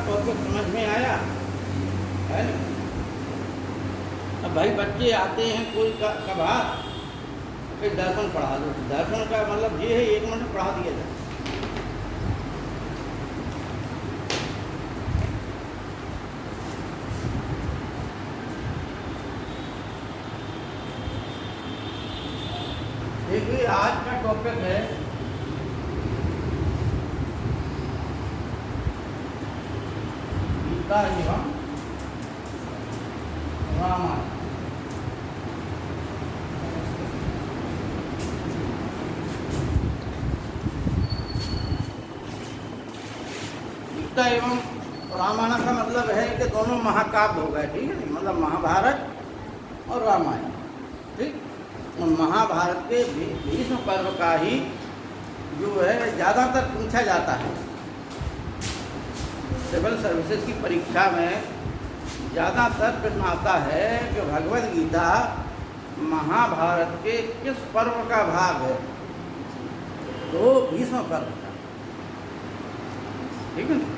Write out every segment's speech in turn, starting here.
Topic समझ में आया है ना। अब भाई बच्चे आते हैं कोई कभार, फिर दर्शन पढ़ा दो। दर्शन का मतलब ये है 1 मिनट पढ़ा दिया जाए। देखिए आज का टॉपिक है गीता एवं रामायण। गीता एवं रामायण का मतलब है कि दोनों महाकाव्य हो गए, ठीक है ना। मतलब महाभारत और रामायण, ठीक। महाभारत के भीष्म पर्व का ही जो है ज़्यादातर पूछा जाता है। सिविल सर्विसेज की परीक्षा में ज़्यादातर प्रश्न आता है कि भगवद गीता महाभारत के किस पर्व का भाग है, तो भीष्म पर्व का, ठीक है ना।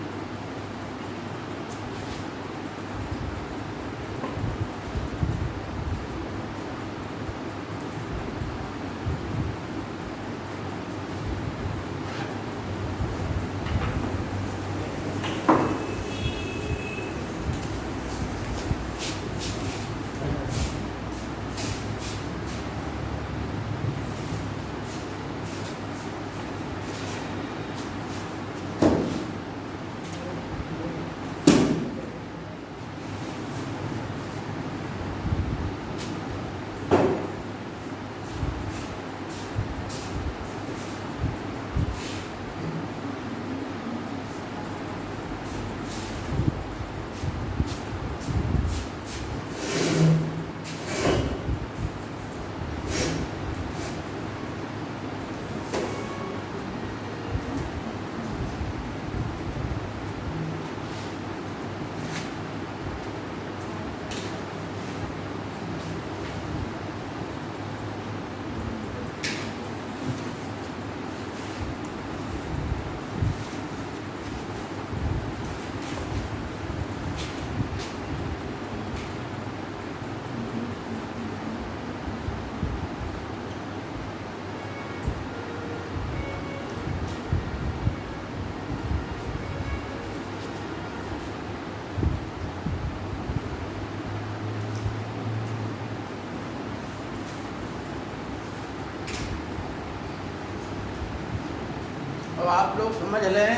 अब आप लोग समझ लें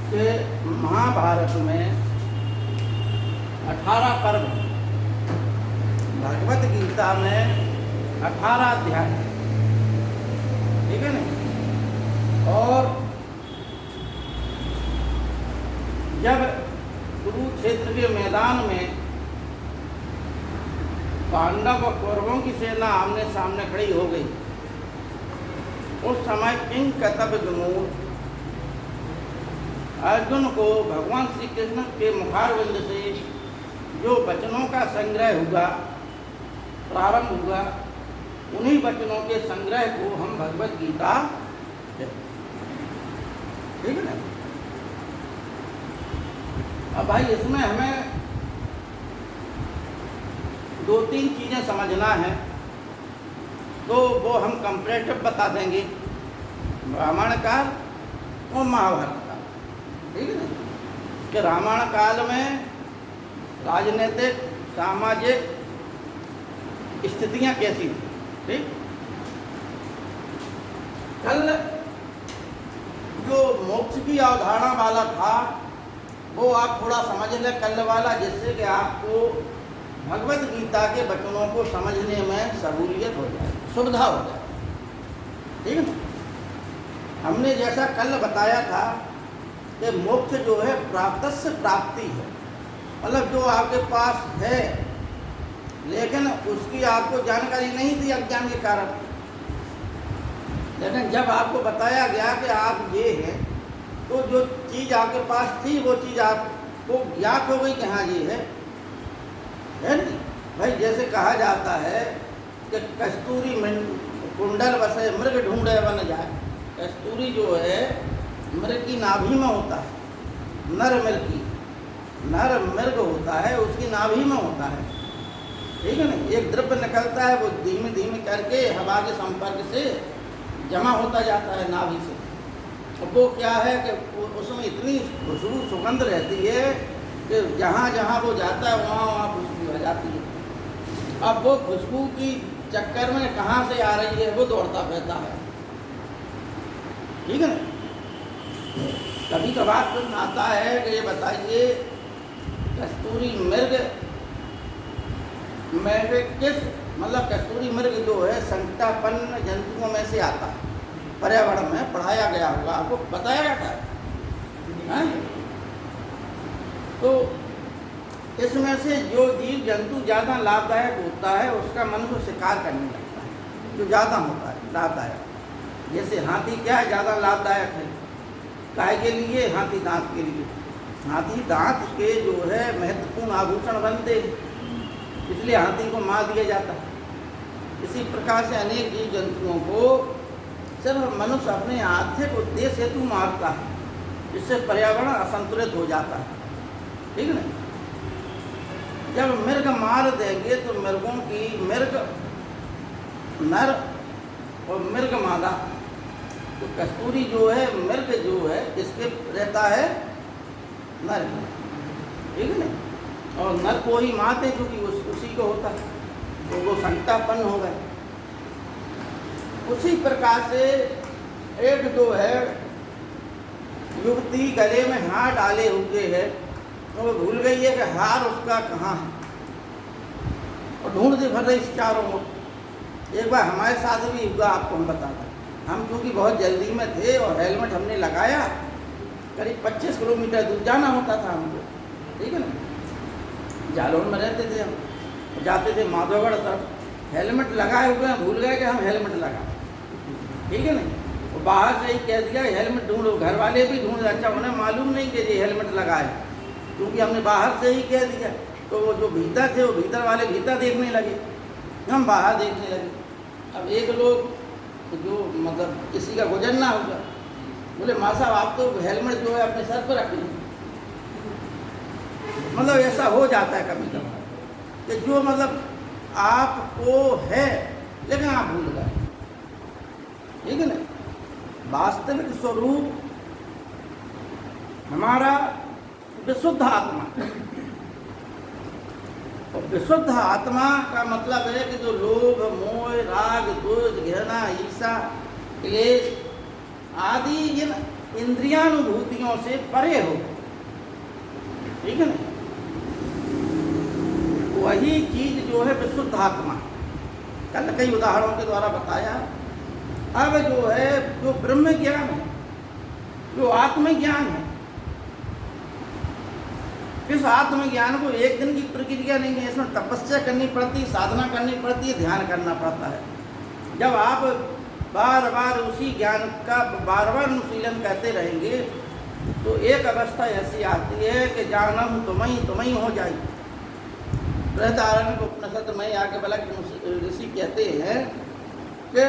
कि महाभारत में 18 पर्व, भगवत गीता में 18 अध्याय है, ठीक है ना। और जब कुरुक्षेत्र के मैदान में पांडव और कौरवों की सेना आमने सामने खड़ी हो गई, उस समय किंग कतब जमूर अर्जुन को भगवान श्री कृष्ण के मुखारविंद से जो वचनों का संग्रह हुआ, प्रारंभ हुआ, उन्हीं वचनों के संग्रह को हम भगवत गीता, ठीक है ना। अब भाई इसमें हमें 2-3 चीज़ें समझना है, तो वो हम कंपैरेटिव बता देंगे रामायण काल और महाभारत काल, ठीक है ना। कि रामायण काल में राजनीतिक सामाजिक स्थितियां कैसी थी, ठीक। कल जो मोक्ष की अवधारणा वाला था वो आप थोड़ा समझ लें, कल वाला, जिससे कि आपको भगवत गीता के वचनों को समझने में सहूलियत हो जाए, सुविधा हो जाए, ठीक है ना। हमने जैसा कल बताया था कि मोक्ष जो है प्राप्तस्य प्राप्ति है, मतलब जो आपके पास है लेकिन उसकी आपको जानकारी नहीं थी अज्ञान के कारण, लेकिन जब आपको बताया गया कि आप ये हैं, तो जो चीज़ आपके पास थी वो चीज़ आपको ज्ञात हो गई कि हाँ ये है नहीं भाई। जैसे कहा जाता है कि कस्तूरी कुंडल बसे मृग ढूंढे बन जाए। कस्तूरी जो है मृग की नाभि में होता है, नर मृग होता है, उसकी नाभि में होता है, ठीक है ना। एक द्रव्य निकलता है, वो धीमे धीमे करके हवा के संपर्क से जमा होता जाता है नाभि से। अब वो क्या है कि उसमें इतनी खुशबू सुगंध रहती है कि जहाँ जहाँ वो जाता है वहाँ वहाँ खुशबू आ जाती है। अब वो खुशबू की चक्कर में कहाँ से आ रही है, वो दौड़ता रहता है, ठीक है ना। कभी कभार प्रश्न आता है कि ये बताइए कस्तूरी मृग में किस मतलब कस्तूरी मृग जो है संकटापन्न जंतुओं में से आता है। पर्यावरण में पढ़ाया गया होगा, आपको बताया जाता है। तो इसमें से जो जीव जंतु ज़्यादा लाभदायक होता है उसका मन को शिकार करने लगता है, जो ज़्यादा होता है लाभदायक। जैसे हाथी क्या है, ज़्यादा लाभदायक है, काय के लिए, हाथी दांत के लिए। हाथी दांत के जो है महत्वपूर्ण आभूषण बनते हैं, इसलिए हाथी को मार दिया जाता है। इसी प्रकार से अनेक जीव जंतुओं को सिर्फ मनुष्य अपने आर्थिक उद्देश्य हेतु मारता है, जिससे पर्यावरण असंतुलित हो जाता है, ठीक है ना। जब मृग मार देंगे तो मृगों की मृग नर और मृग मादा, तो कस्तूरी जो है मृग जो है इसके रहता है नर, ठीक है ना। और नर को ही मारते क्योंकि उसी को होता है, तो वो संकटापन्न हो गए। उसी प्रकार से एक जो है युवती गले में हार डाले हुए है, तो वो भूल गई है कि हार उसका कहाँ है, और ढूंढते फिर रही चारों ओर। एक बार हमारे साथ भी हुआ, आपको हम बताते हैं। हम क्योंकि बहुत जल्दी में थे और हेलमेट हमने लगाया, करीब 25 किलोमीटर दूर जाना होता था हमको, ठीक है ना। जालौन में रहते थे हम, जाते थे माधवगढ़ तक, हेलमेट लगाए हुए हैं, भूल गए कि हम हेलमेट लगा, ठीक है ना। वो बाहर से ही कह दिया हेलमेट ढूंढो, घर वाले भी ढूंढ, अच्छा उन्हें मालूम नहीं कि ये हेलमेट लगाए, क्योंकि हमने बाहर से ही कह दिया। तो वो जो भीतर थे वो भीतर वाले भीतर देखने लगे, हम बाहर देखने लगे। अब एक लोग जो मतलब किसी का गुजरना होगा, बोले माँ साहब आप तो हेलमेट जो है अपने सर पर रख लें। मतलब ऐसा हो जाता है कभी कभी कि जो मतलब आपको है लेकिन आप भूल गए, ठीक है ना। वास्तविक स्वरूप हमारा विशुद्ध आत्मा, और विशुद्ध आत्मा का मतलब है कि जो लोभ मोह राग द्वेष घृणा ईर्षा क्लेश आदि इन इंद्रियानुभूतियों से परे हो, ठीक है ना। वही चीज जो है विशुद्ध आत्मा, कल कई उदाहरणों के द्वारा बताया। अब जो है जो ब्रह्म ज्ञान है, जो आत्मज्ञान है, इस आत्मज्ञान को एक दिन की प्रक्रिया नहीं है, इसमें तपस्या करनी पड़ती है, साधना करनी पड़ती है, ध्यान करना पड़ता है। जब आप बार बार उसी ज्ञान का बार बार अनुशीलन करते रहेंगे तो एक अवस्था ऐसी आती है कि जानम तुम्हें हो जाए। बृहदारण्यक को उपनिषद में आगे बला ऋषि कहते हैं कि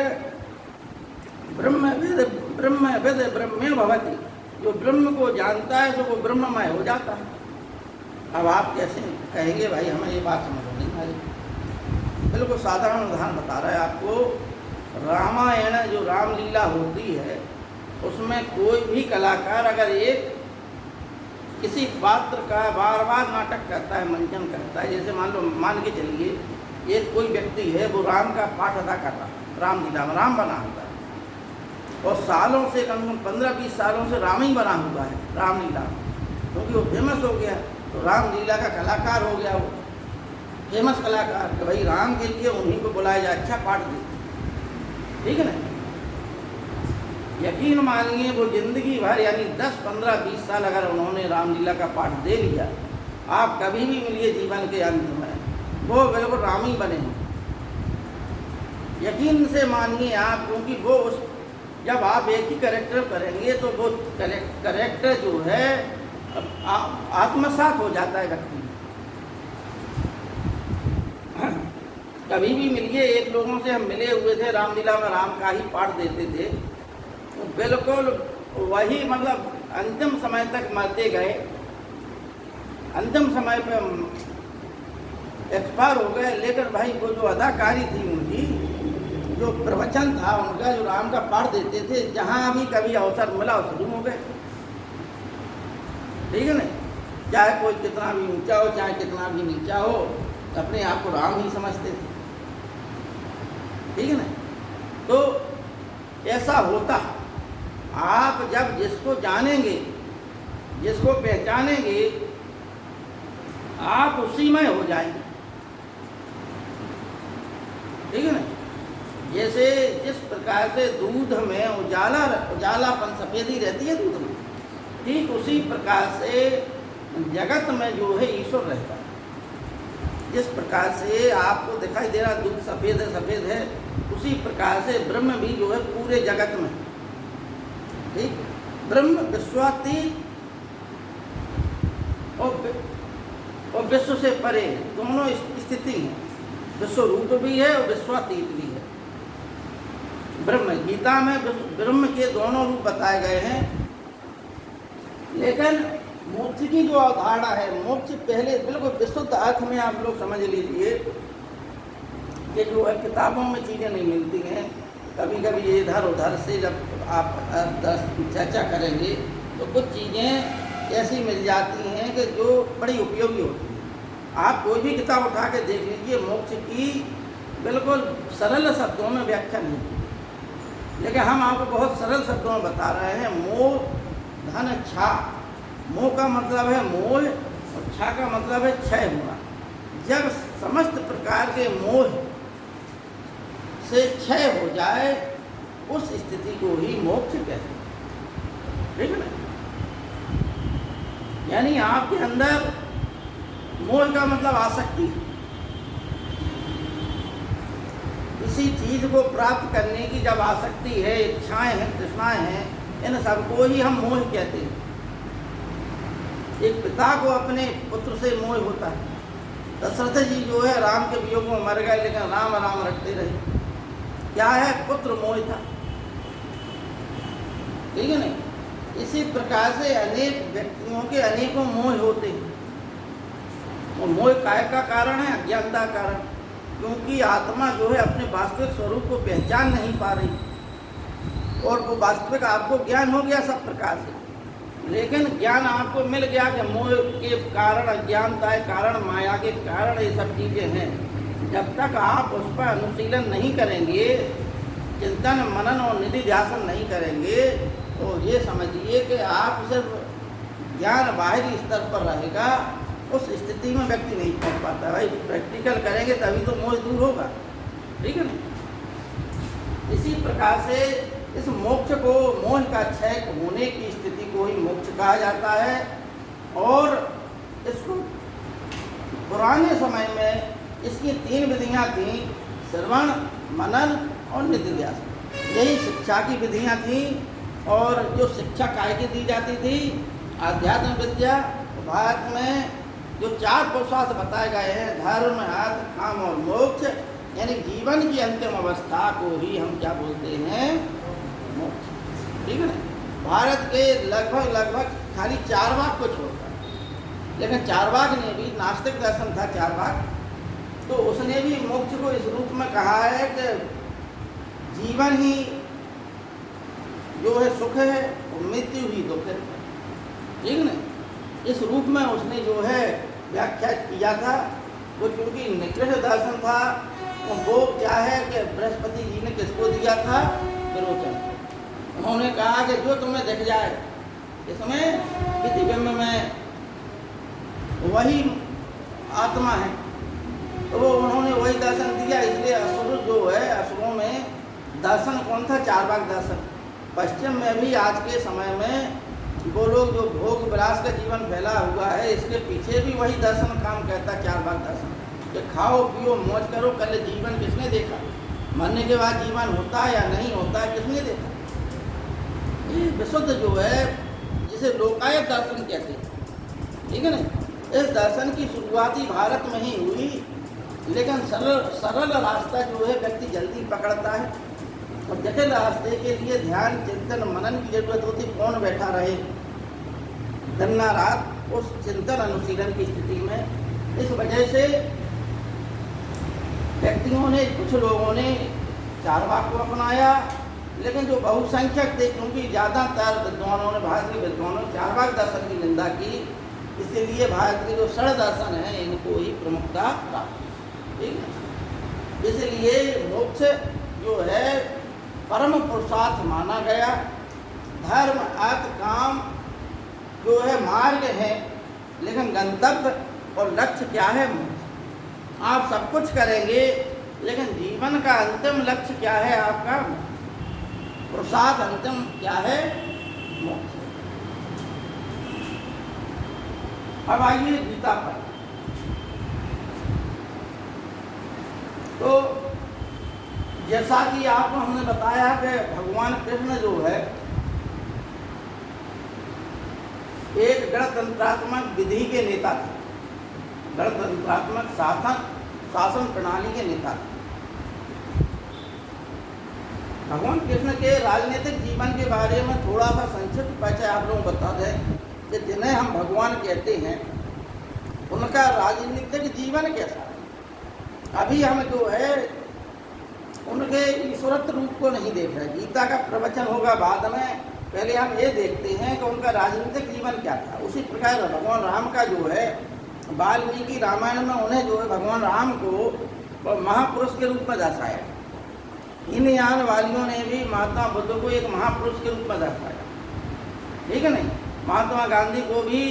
ब्रह्म वेद ब्रह्मे भवति, जो ब्रह्म को जानता है तो वो ब्रह्ममय हो जाता है। अब आप कैसे कहेंगे भाई हमें ये बात समझ नहीं आ रही। बिल्कुल साधारण उदाहरण बता रहा है आपको। रामायण जो रामलीला होती है उसमें कोई भी कलाकार अगर एक किसी पात्र का बार बार नाटक करता है, मंचन करता है, जैसे मान के चलिए एक कोई व्यक्ति है वो राम का पाठ अदा कर रहा है, रामलीला में राम बना हुआ है और सालों से कम से कम 15-20 सालों से राम ही बना हुआ है रामलीला, क्योंकि वो फेमस हो गया तो रामलीला का कलाकार हो गया, वो फेमस कलाकार कि भाई राम के लिए उन्हीं को बुलाया जाए, अच्छा पाठ दे, ठीक है ना। यकीन मानिए वो जिंदगी भर यानी 10, 15, 20 साल अगर उन्होंने रामलीला का पाठ दे लिया, आप कभी भी मिलिए जीवन के अंत में वो बिल्कुल राम ही बने हैं, यकीन से मानिए आप। क्योंकि वो उस जब आप एक ही कैरेक्टर करेंगे तो वो कैरेक्टर जो है आत्मसात हो जाता है व्यक्ति। कभी भी मिलिए, एक लोगों से हम मिले हुए थे, रामलीला में राम का ही पाठ देते थे, तो बिल्कुल वही मतलब अंतिम समय तक मरते गए, अंतिम समय पे एक्सपायर हो गए। लेकिन भाई वो जो अदाकारी थी उनकी, जो प्रवचन था उनका, जो राम का पाठ देते थे, जहाँ भी कभी अवसर मिला शुरू हो गए। ठीक है ना, चाहे कोई कितना भी ऊंचा हो, चाहे कितना भी नीचा हो, अपने आप को राम ही समझते थे। ठीक है ना, तो ऐसा होता। आप जब जिसको जानेंगे, जिसको पहचानेंगे, आप उसी में हो जाएंगे। ठीक है ना, जैसे जिस प्रकार से दूध में उजालापन, सफेदी रहती है दूध में, ठीक उसी प्रकार से जगत में जो है ईश्वर रहता है। जिस प्रकार से आपको दिखाई दे रहा दूध सफेद है, उसी प्रकार से ब्रह्म भी जो है पूरे जगत में, ठीक, ब्रह्म विश्वातीत और विश्व से परे, दोनों स्थिति हैं। विश्व रूप भी है और विश्वातीत भी है। ब्रह्म, गीता में ब्रह्म के दोनों रूप बताए गए हैं। लेकिन मोक्ष की जो अवधारणा है, मोक्ष पहले बिल्कुल विशुद्ध अर्थ में आप लोग समझ लीजिए कि जो है किताबों में चीज़ें नहीं मिलती हैं। कभी कभी इधर उधर से जब आप चर्चा करेंगे तो कुछ चीज़ें ऐसी मिल जाती हैं कि जो बड़ी उपयोगी होती हैं। आप कोई भी किताब उठा के देख लीजिए, मोक्ष की बिल्कुल सरल शब्दों में व्याख्या नहीं, लेकिन हम आपको बहुत सरल शब्दों में बता रहे हैं। मोह धन छा, मोह का मतलब है मोह और छा का मतलब है क्षय होना। जब समस्त प्रकार के मोह से क्षय हो जाए, उस स्थिति को ही मोक्ष कहते हैं। ठीक है ना, यानी आपके अंदर मोह का मतलब आसक्ति, किसी चीज को प्राप्त करने की जब आसक्ति है, इच्छाएं हैं, तृष्णाएं हैं, इन सबको ही हम मोह कहते हैं। एक पिता को अपने पुत्र से मोह होता है। दशरथ जी जो है राम के वियोग में मर गए, लेकिन राम राम रटते रहे। क्या है? पुत्र मोह था। ठीक है नहीं? इसी प्रकार से अनेक व्यक्तियों के अनेकों मोह होते हैं। और मोह काय का कारण है? अज्ञानता कारण। क्योंकि आत्मा जो है अपने वास्तविक स्वरूप को पहचान नहीं पा रही, और वो वास्तविक आपको ज्ञान हो गया सब प्रकार से, लेकिन ज्ञान आपको मिल गया कि मोह के कारण, अज्ञानता के कारण, माया के कारण ये सब चीज़ें हैं। जब तक आप उस पर अनुशीलन नहीं करेंगे, चिंतन मनन और निधि ध्यान नहीं करेंगे, तो ये समझिए कि आप सिर्फ ज्ञान बाहरी स्तर पर रहेगा, उस स्थिति में व्यक्ति नहीं पहुंच पाता। भाई प्रैक्टिकल करेंगे तभी तो मोह दूर होगा। ठीक है ना? इसी प्रकार से इस मोक्ष को, मोह का क्षय होने की स्थिति को ही मोक्ष कहा जाता है। और इसको पुराने समय में इसकी 3 विधियां थीं: श्रवण, मनन और निधिध्यास। यही शिक्षा की विधियां थीं। और जो शिक्षा काय की दी जाती थी, आध्यात्म विद्या। भारत में जो 4 पुरुषार्थ बताए गए हैं, धर्म, अर्थ, काम और मोक्ष, यानी जीवन की अंतिम अवस्था को ही हम क्या बोलते हैं? मोक्ष। ठीक है ना? भारत के लगभग खाली चारवाक को छोड़कर, लेकिन चारवाक ने भी, नास्तिक दर्शन था चारवाक, तो उसने भी मोक्ष को इस रूप में कहा है कि जीवन ही जो है सुख है और मृत्यु ही दुख है। ठीक है ना? इस रूप में उसने जो है व्याख्या किया था। वो चूँकि निकृष्ट दर्शन था, तो वो क्या है कि बृहस्पति जी ने किसको दिया था? विरोचन। उन्होंने कहा कि जो तुम्हें दिख जाए इसमें प्रतिबिंब में, वही आत्मा है। तो वो उन्होंने वही दर्शन दिया। इसलिए असुर जो है, असुरों में दर्शन कौन था? चारवाक दर्शन। पश्चिम में भी आज के समय में वो लोग जो भोग विलास का जीवन फैला हुआ है, इसके पीछे भी वही दर्शन काम करता है, चारवाक दर्शन। कि खाओ पियो मौज करो, कल जीवन किसने देखा? मरने के बाद जीवन होता है या नहीं होता है, किसने देखा? ये विशुद्ध जो है, जिसे लोकायत दर्शन कहते हैं। ठीक है ना? इस दर्शन की शुरुआती भारत में ही हुई। लेकिन सरल सरल रास्ता जो है व्यक्ति जल्दी पकड़ता है, और जटिल रास्ते के लिए ध्यान चिंतन मनन की जरूरत होती। कौन बैठा रहे दिन रात उस चिंतन अनुशीलन की स्थिति में। इस वजह से व्यक्तियों ने, कुछ लोगों ने चारवाक को अपनाया, लेकिन जो बहुसंख्यक थे, क्योंकि ज़्यादातर विद्वानों ने, भारत के विद्वानों ने चारवाक दर्शन की निंदा की, इसीलिए भारत के जो षड दर्शन हैं इनको ही प्रमुखता प्राप्त। ठीक है, इसलिए मोक्ष जो है परम पुरुषार्थ माना गया। धर्म अर्थ काम जो है मार्ग है, लेकिन गंतव्य और लक्ष्य क्या है? मोक्ष। आप सब कुछ करेंगे, लेकिन जीवन का अंतिम लक्ष्य क्या है आपका? पुरुषार्थ अंतिम क्या है? मोक्ष। अब आइए गीता पर। तो जैसा कि आपको हमने बताया कि भगवान कृष्ण जो है एक गणतंत्रात्मक विधि के नेता थे, गणतंत्रात्मक शासन प्रणाली के नेता थे। भगवान कृष्ण के राजनीतिक जीवन के बारे में थोड़ा सा संक्षिप्त परिचय आप लोगों को बता दें कि जिन्हें हम भगवान कहते हैं उनका राजनीतिक जीवन कैसा है। अभी हम जो है उनके ईश्वरत्व रूप को नहीं देख रहे, गीता का प्रवचन होगा बाद में, पहले हम ये देखते हैं कि उनका राजनीतिक जीवन क्या था। उसी प्रकार भगवान राम का जो है वाल्मीकि रामायण में उन्हें जो है भगवान राम को महापुरुष के रूप में दर्शाया। इन यान वालियों ने भी महात्मा बुद्ध को एक महापुरुष के रूप में दर्शाया, ठीक है नहीं। महात्मा गांधी को भी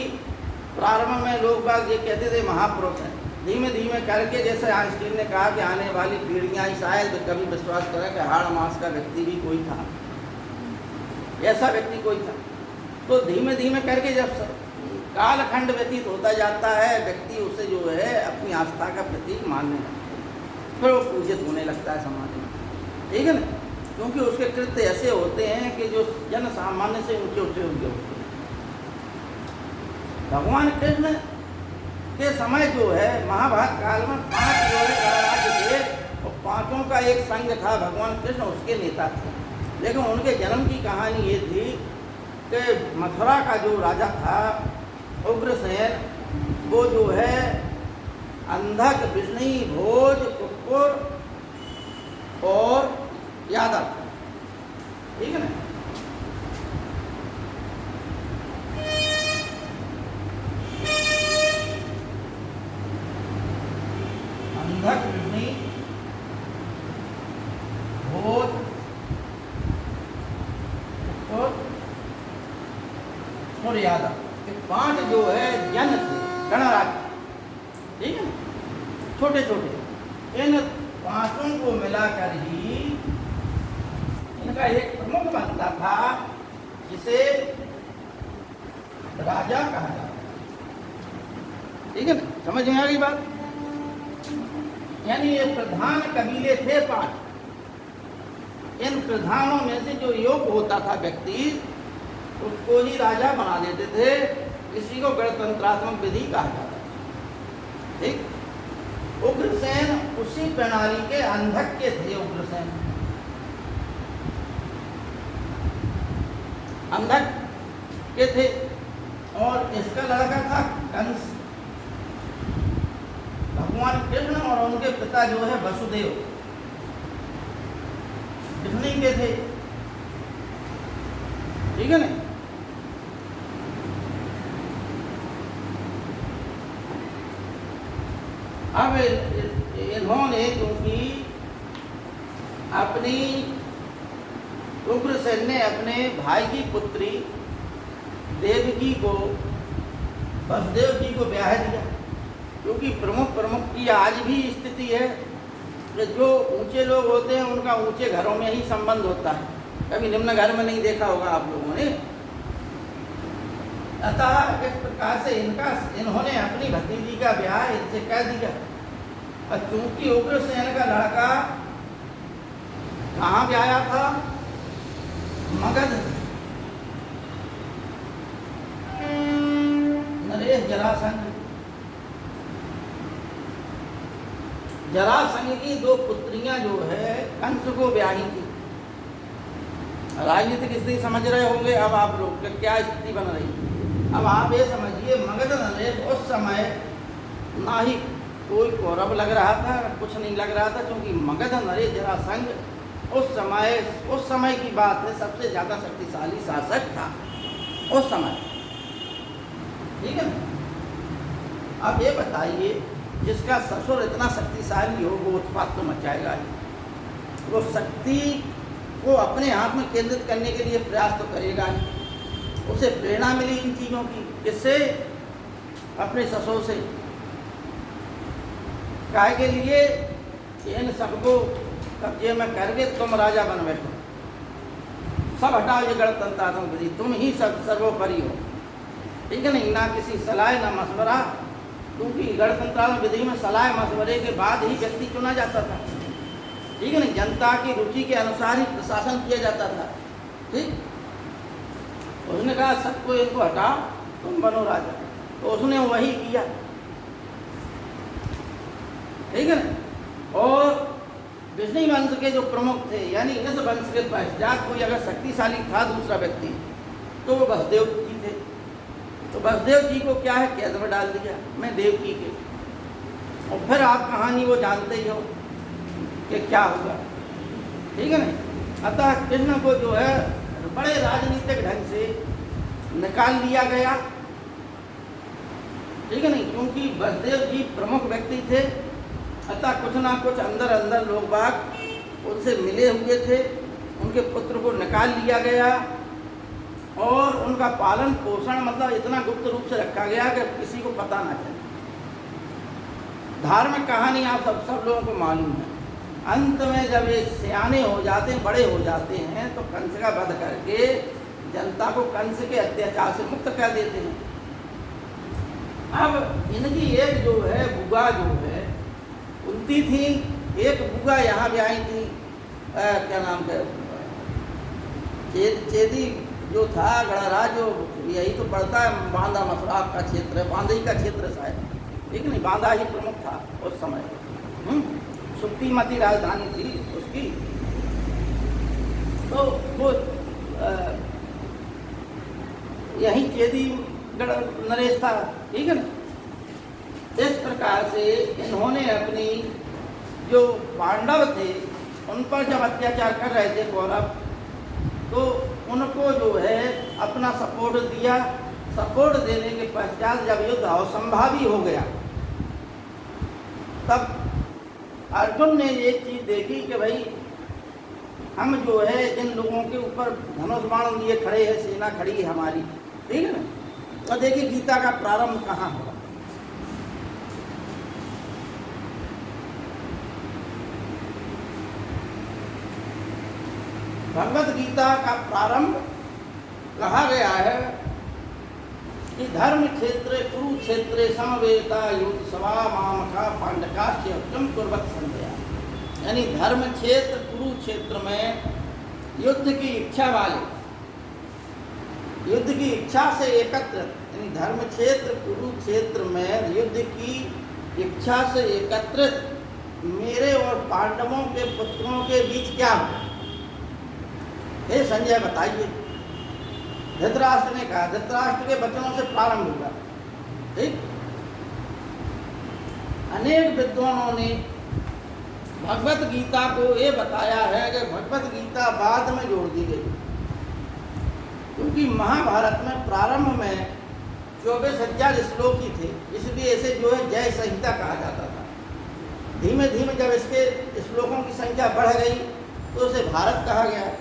प्रारंभ में लोग बाग ये कहते थे महापुरुष हैं, धीमे धीमे करके, जैसे आइंस्टीन ने कहा कि आने वाली पीढ़ियाँ ही शायद कभी विश्वास करें कि हाड़ मास का व्यक्ति भी कोई था, ऐसा व्यक्ति कोई था। तो धीमे धीमे करके जब कालखंड व्यतीत होता जाता है, व्यक्ति उसे जो है अपनी आस्था का प्रतीक मानने लगता है, फिर वो पूजित होने लगता है समाज में, ठीक है ना। क्योंकि उसके कृत्य ऐसे होते हैं कि जो जन सामान्य से ऊंचे ऊंचे होते हैं। भगवान कृष्ण के समय जो है महाभारत काल में 5 जो है गणराज्य थे, और 5 का एक संघ था, भगवान कृष्ण उसके नेता थे। लेकिन उनके जन्म की कहानी ये थी कि मथुरा का जो राजा था उग्रसेन, वो जो है अंधक, बिजनी, भोज, कुक्कुर और यादव, ठीक है ना। अंधक, बिजनी, भोज, कुक्कुर और यादव, ये 5 जो है जन थे गणराज्य, ठीक है ना, छोटे छोटे। इन 5 को मिलाकर ही इनका एक प्रमुख बनता था, जिसे राजा कहा जाता, ठीक है ना। समझ में आ गई बात? यानी ये प्रधान कबीले थे 5। इन प्रधानों में से जो योग्य होता था व्यक्ति, उसको ही राजा बना देते थे। इसी को गणतंत्रात्मक विधि कहा जाता है, ठीक। उग्रसेन उसी प्रणाली के अंधक के थे। उग्रसेन अंधक के थे, और इसका लड़का था कंस। भगवान कृष्ण और उनके पिता जो है वसुदेव बिजनी के थे, ठीक है ना। अब इन्होंने क्योंकि अपनी उग्रसेन ने अपने भाई की पुत्री देवकी को वसुदेव जी को ब्याह दिया, क्योंकि प्रमुख की आज भी स्थिति है कि जो ऊंचे लोग होते हैं उनका ऊंचे घरों में ही संबंध होता है, कभी निम्न घर में नहीं देखा होगा आप लोगों ने। अतः इस प्रकार से इन्होंने अपनी भतीजी का ब्याह इनसे कर दिया। और चूंकि उग्रसेन का लड़का कहाँ ब्याया था? मगध, नरेश जरासंध, जरासंध की 2 पुत्रियां जो है कंस को ब्याही थी। राजनीतिक स्थिति समझ रहे होंगे अब आप लोग कि क्या स्थिति बन रही। अब आप ये समझिए मगध नरेश उस समय ना ही कोई कौरव लग रहा था, कुछ नहीं लग रहा था, क्योंकि मगध नरेश जरासंध उस समय की बात है सबसे ज़्यादा शक्तिशाली शासक था उस समय। ठीक है ना। अब ये बताइए जिसका ससुर इतना शक्तिशाली हो वो उत्पात तो मचाएगा ही, वो शक्ति को अपने हाथ में केंद्रित करने के लिए प्रयास तो करेगा ही। उसे प्रेरणा मिली इन चीज़ों की, किससे? अपने ससुर से। काय के लिए? इन सबको कब्जे में करके तुम राजा बन बैठो, सब हटाओ ये गणतंत्र विधि, तुम ही सब सर्वोपरि हो। ठीक है नहीं, ना किसी सलाह ना मशवरा, क्योंकि गणतंत्र विधि में सलाह मशवरे के बाद ही व्यक्ति चुना जाता था। ठीक है ना, जनता की रुचि के अनुसार ही प्रशासन किया जाता था। ठीक, उसने कहा सबको इनको हटाओ तुम बनो राजा, तो उसने वही किया। ठीक है ना। और विष्णु वंश के जो प्रमुख थे, यानी इस वंश के पश्चात कोई अगर शक्तिशाली था दूसरा व्यक्ति, तो वो वसुदेव जी थे। तो वसुदेव जी को क्या है, कैद में डाल दिया, मैं देवकी के। और फिर आप कहानी वो जानते ही हो कि क्या हुआ। ठीक है ना। अतः कृष्ण को जो है बड़े राजनीतिक ढंग से निकाल लिया गया। ठीक है नहीं, क्योंकि वसुदेव जी प्रमुख व्यक्ति थे, अतः कुछ ना कुछ अंदर अंदर लोग बाग उनसे मिले हुए थे, उनके पुत्र को निकाल लिया गया और उनका पालन पोषण मतलब इतना गुप्त रूप से रखा गया कि किसी को पता ना चले। धार्मिक कहानी आप सब लोगों को मालूम है। अंत में जब ये सियाने हो जाते हैं, बड़े हो जाते हैं, तो कंस का वध करके जनता को कंस के अत्याचार से मुक्त कर देते हैं। अब इनकी एक जो है बुआ जो है कुंती थी, एक बुआ यहाँ भी आई थी, क्या नाम है, चेदी जो था गणराज, जो यही तो पड़ता है बांदा मथुरा का क्षेत्र है, बांदा ही का क्षेत्र शायद। ठीक नहीं, बांदा ही प्रमुख था उस समय। सुप्तिमती राजधानी थी उसकी। तो वो यही चेदी नरेश था। ठीक है ना। इस प्रकार से इन्होंने अपनी जो पांडव थे उन पर जब अत्याचार कर रहे थे कौरव, तो उनको जो है अपना सपोर्ट दिया। सपोर्ट देने के पश्चात जब युद्ध असंभावी हो गया, तब अर्जुन ने एक चीज़ देखी कि भाई हम जो है जिन लोगों के ऊपर धनुष बाण लिए खड़े हैं, सेना खड़ी है हमारी। ठीक है ना। तो देखिए गीता का प्रारंभ कहाँ हुआ। भगवत गीता का प्रारंभ कहा गया है कि धर्म क्षेत्र कुरुक्षेत्र समवेता युद्ध सभा मामका पांडकाश्य कुर्वत संध्या, यानी धर्म क्षेत्र कुरुक्षेत्र में युद्ध की इच्छा वाले, युद्ध की इच्छा से एकत्रित, यानी धर्म क्षेत्र कुरुक्षेत्र में युद्ध की इच्छा से एकत्रित मेरे और पांडवों के पुत्रों के बीच क्या हुआ? हे संजय बताइए। धृतराष्ट्र ने कहा, धृतराष्ट्र के वचनों से प्रारंभ हुआ। ठीक, अनेक विद्वानों ने भगवत गीता को ये बताया है कि भगवत गीता बाद में जोड़ दी गई, क्योंकि महाभारत में प्रारंभ में 24,000 श्लोक ही थे, इसलिए इसे जो है जय संहिता कहा जाता था। धीमे धीमे जब इसके श्लोकों की संख्या बढ़ गई तो उसे भारत कहा गया,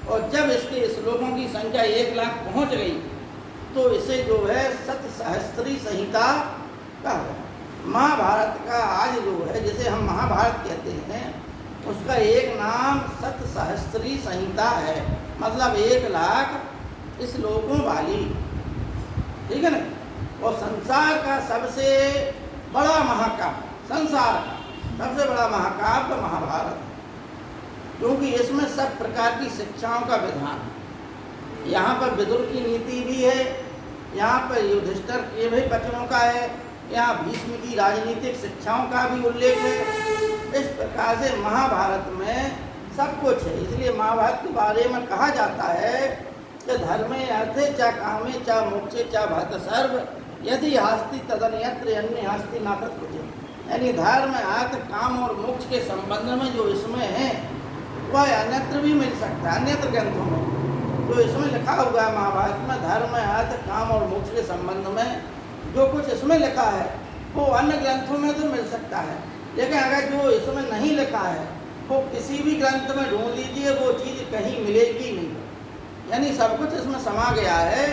और जब इसके श्लोकों की संख्या 1 लाख पहुंच गई तो इसे जो है शतसहस्त्री संहिता कहा गया। महाभारत का आज जो है जिसे हम महाभारत कहते हैं, उसका एक नाम शतसहस्त्री संहिता है, मतलब 1 लाख श्लोकों वाली। ठीक है ना। और संसार का सबसे बड़ा महाकाव्य, संसार का सबसे बड़ा महाकाव्य महाभारत, क्योंकि इसमें सब प्रकार की शिक्षाओं का विधान है। यहाँ पर विदुर की नीति भी है, यहाँ पर युधिष्ठिर के भी वचनों का है, यहाँ भीष्म की राजनीतिक शिक्षाओं का भी उल्लेख है। इस प्रकार से महाभारत में सब कुछ है। इसलिए महाभारत के बारे में कहा जाता है कि धर्मे अर्थे च कामे च मोक्षे च भरत सर्व यदि हास्ति तदन्यत्र अन्य हास्ति नातत कुछ। यानी धर्म अर्थ काम और मोक्ष के संबंध में जो इसमें है वह अन्यत्र भी मिल सकता है। अन्यत्र ग्रंथों में जो इसमें लिखा हुआ है महाभारत में धर्म अर्थ काम और मोक्ष के संबंध में जो कुछ इसमें लिखा है वो अन्य ग्रंथों में तो मिल सकता है, लेकिन अगर जो इसमें नहीं लिखा है वो किसी भी ग्रंथ में ढूंढ लीजिए वो चीज़ कहीं मिलेगी नहीं। यानी सब कुछ इसमें समा गया है।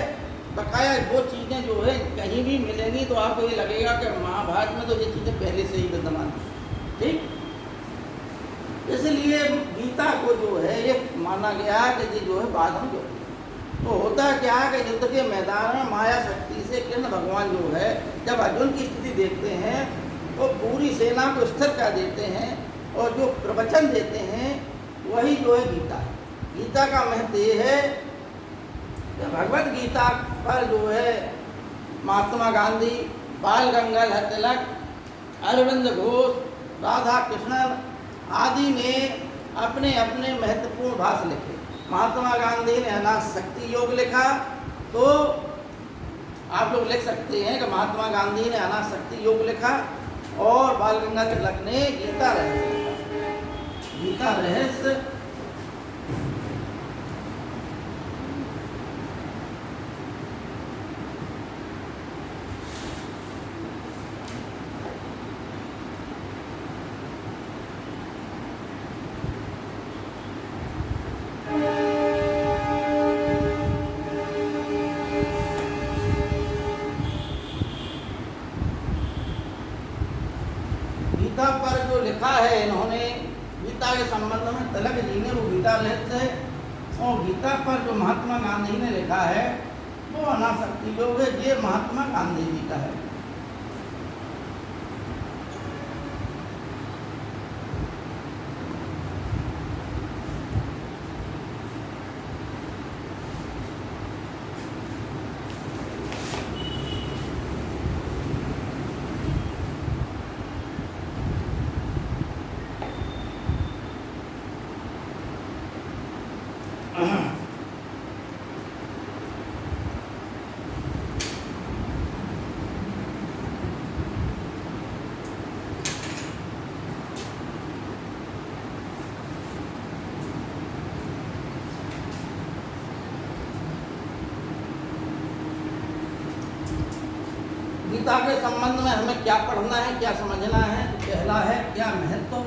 बकाया वो चीज़ें जो है कहीं भी मिलेंगी तो आपको ये लगेगा कि महाभारत में तो ये चीज़ें पहले से ही विद्यमान थी। ठीक, इसलिए गीता को जो है ये माना गया कि ये जो है बाद में जो तो होता क्या कि युद्ध के मैदान में माया शक्ति से कृष्ण भगवान जो है जब अर्जुन की स्थिति देखते हैं तो पूरी सेना को स्थिर कर देते हैं और जो प्रवचन देते हैं वही जो है गीता। गीता का महत्व ये है कि भगवत गीता पर जो है महात्मा गांधी, बाल गंगाधर तिलक, अरविंद घोष, राधा कृष्णन आदि ने अपने अपने महत्वपूर्ण भाष्य लिखे। महात्मा गांधी ने अनाशक्ति योग लिखा, तो आप लोग लिख सकते हैं कि महात्मा गांधी ने अनाशक्ति योग लिखा और बाल गंगाधर तिलक ने गीता रहस्य लिखा। गीता रहस्य गीता पर जो लिखा है इन्होंने गीता के संबंध में तिलक जी ने वो गीता रहस्य है, और गीता पर जो महात्मा गांधी ने लिखा है वो अनाशक्ति योग है। ये महात्मा गांधी जी का है। गीता के संबंध में हमें क्या पढ़ना है, क्या समझना है। पहला है क्या महत्व,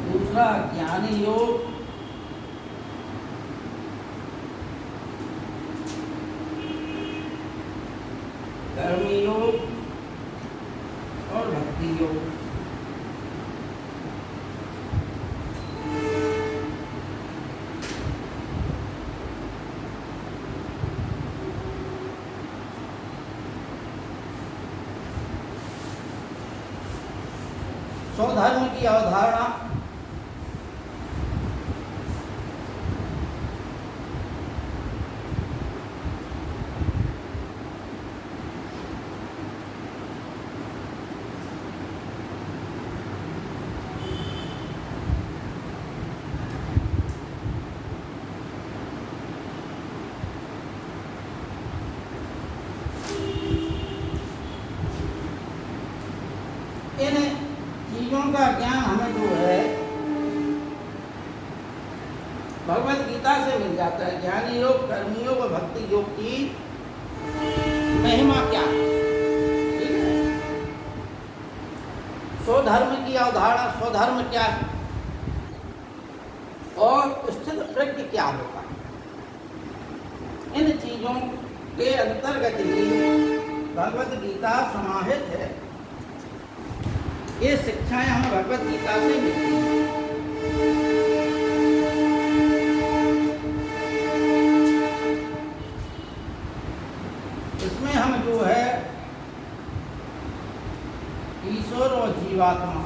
दूसरा ज्ञानी योग, कर्मी योग और भक्ति योग। स्वधर्म की अवधारणा, इन चीजों का ज्ञान हमें जो है भगवत गीता से मिल जाता है। ज्ञानी योग, कर्मी योग और भक्ति योग की महिमा क्या है, ठीक है। स्वधर्म की अवधारणा, स्वधर्म क्या है और स्थित प्रज्ञ क्या होता है, इन चीजों के अंतर्गत ही भगवत गीता समाहित है। ये शिक्षाएं हमें भगवत गीता से मिलती हैं। इसमें हम जो है ईश्वर और जीवात्मा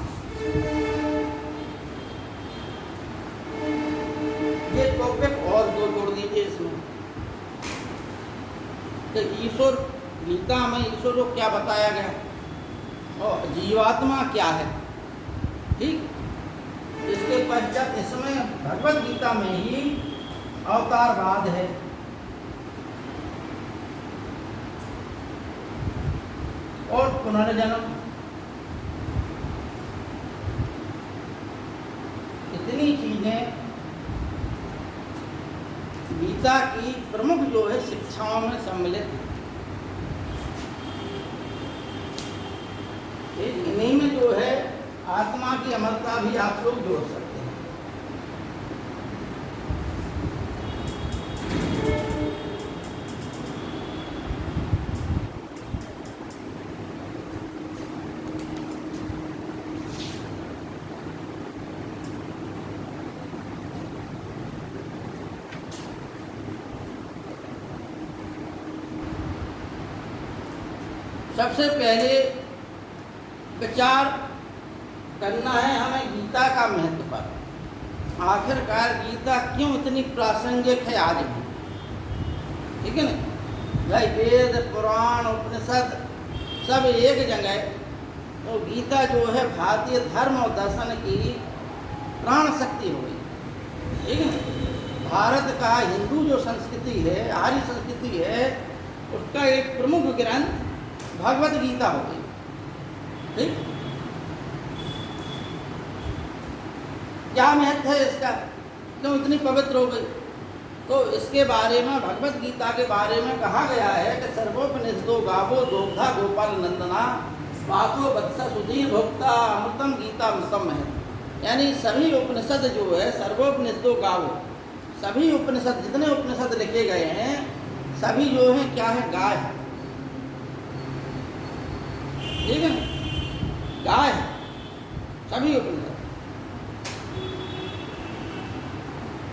ये टॉपिक और दो जोड़ दीजिए इसमें। कि ईश्वर, गीता में ईश्वर को क्या बताया गया और जीवात्मा क्या है। ठीक, इसके पश्चात इसमें भगवत गीता में ही अवतारवाद है। और पुनर्जन्म, इतनी चीजें गीता की प्रमुख जो है शिक्षाओं में सम्मिलित है। इन्हीं में जो है आत्मा की अमरता भी आप लोग जोड़ सकते हैं। सबसे पहले विचार करना है हमें गीता का महत्व पर। आखिरकार गीता क्यों इतनी प्रासंगिक है आज भी, ठीक है ना भाई। वेद पुराण उपनिषद सब एक जगह, तो गीता जो है भारतीय धर्म और दर्शन की प्राण शक्ति हो गई, ठीक है ना। भारत का हिंदू जो संस्कृति है, आर्य संस्कृति है, उसका एक प्रमुख ग्रंथ भगवत गीता हो गई। ठीक, क्या महत्व है इसका, क्यों इतनी पवित्र हो गई? तो इसके बारे में, भगवत गीता के बारे में कहा गया है कि सर्वोपनिषदो गावो दोग्धा गोपाल नंदना वातो वत्स सुधीर भोक्ता अमृतम गीता अमृतम है। यानी सभी उपनिषद जो है, सर्वोपनिषदो गावो, सभी उपनिषद, जितने उपनिषद लिखे गए हैं सभी जो है क्या है, गाय है, ठीक है ना, गाय है सभी उपनिषद।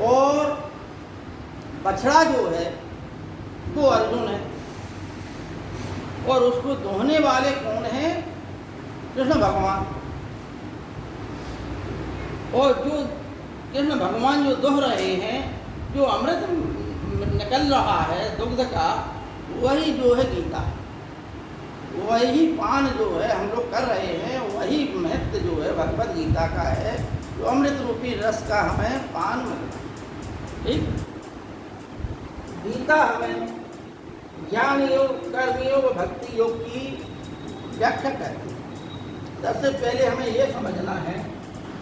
और बछड़ा जो है वो अर्जुन है, और उसको दोहने वाले कौन हैं? कृष्ण भगवान। और जो कृष्ण भगवान जो दोह रहे हैं, जो अमृत निकल रहा है दुग्ध का, वही जो है गीता है। वही पान जो है हम लोग कर रहे हैं, वही महत्व जो है भगवत गीता का है, जो अमृत रूपी रस का हमें पान मिल रहा है। ठीक, गीता हमें ज्ञान योग, कर्म योग, भक्ति योग की व्याख्या करती है। सबसे पहले हमें ये समझना है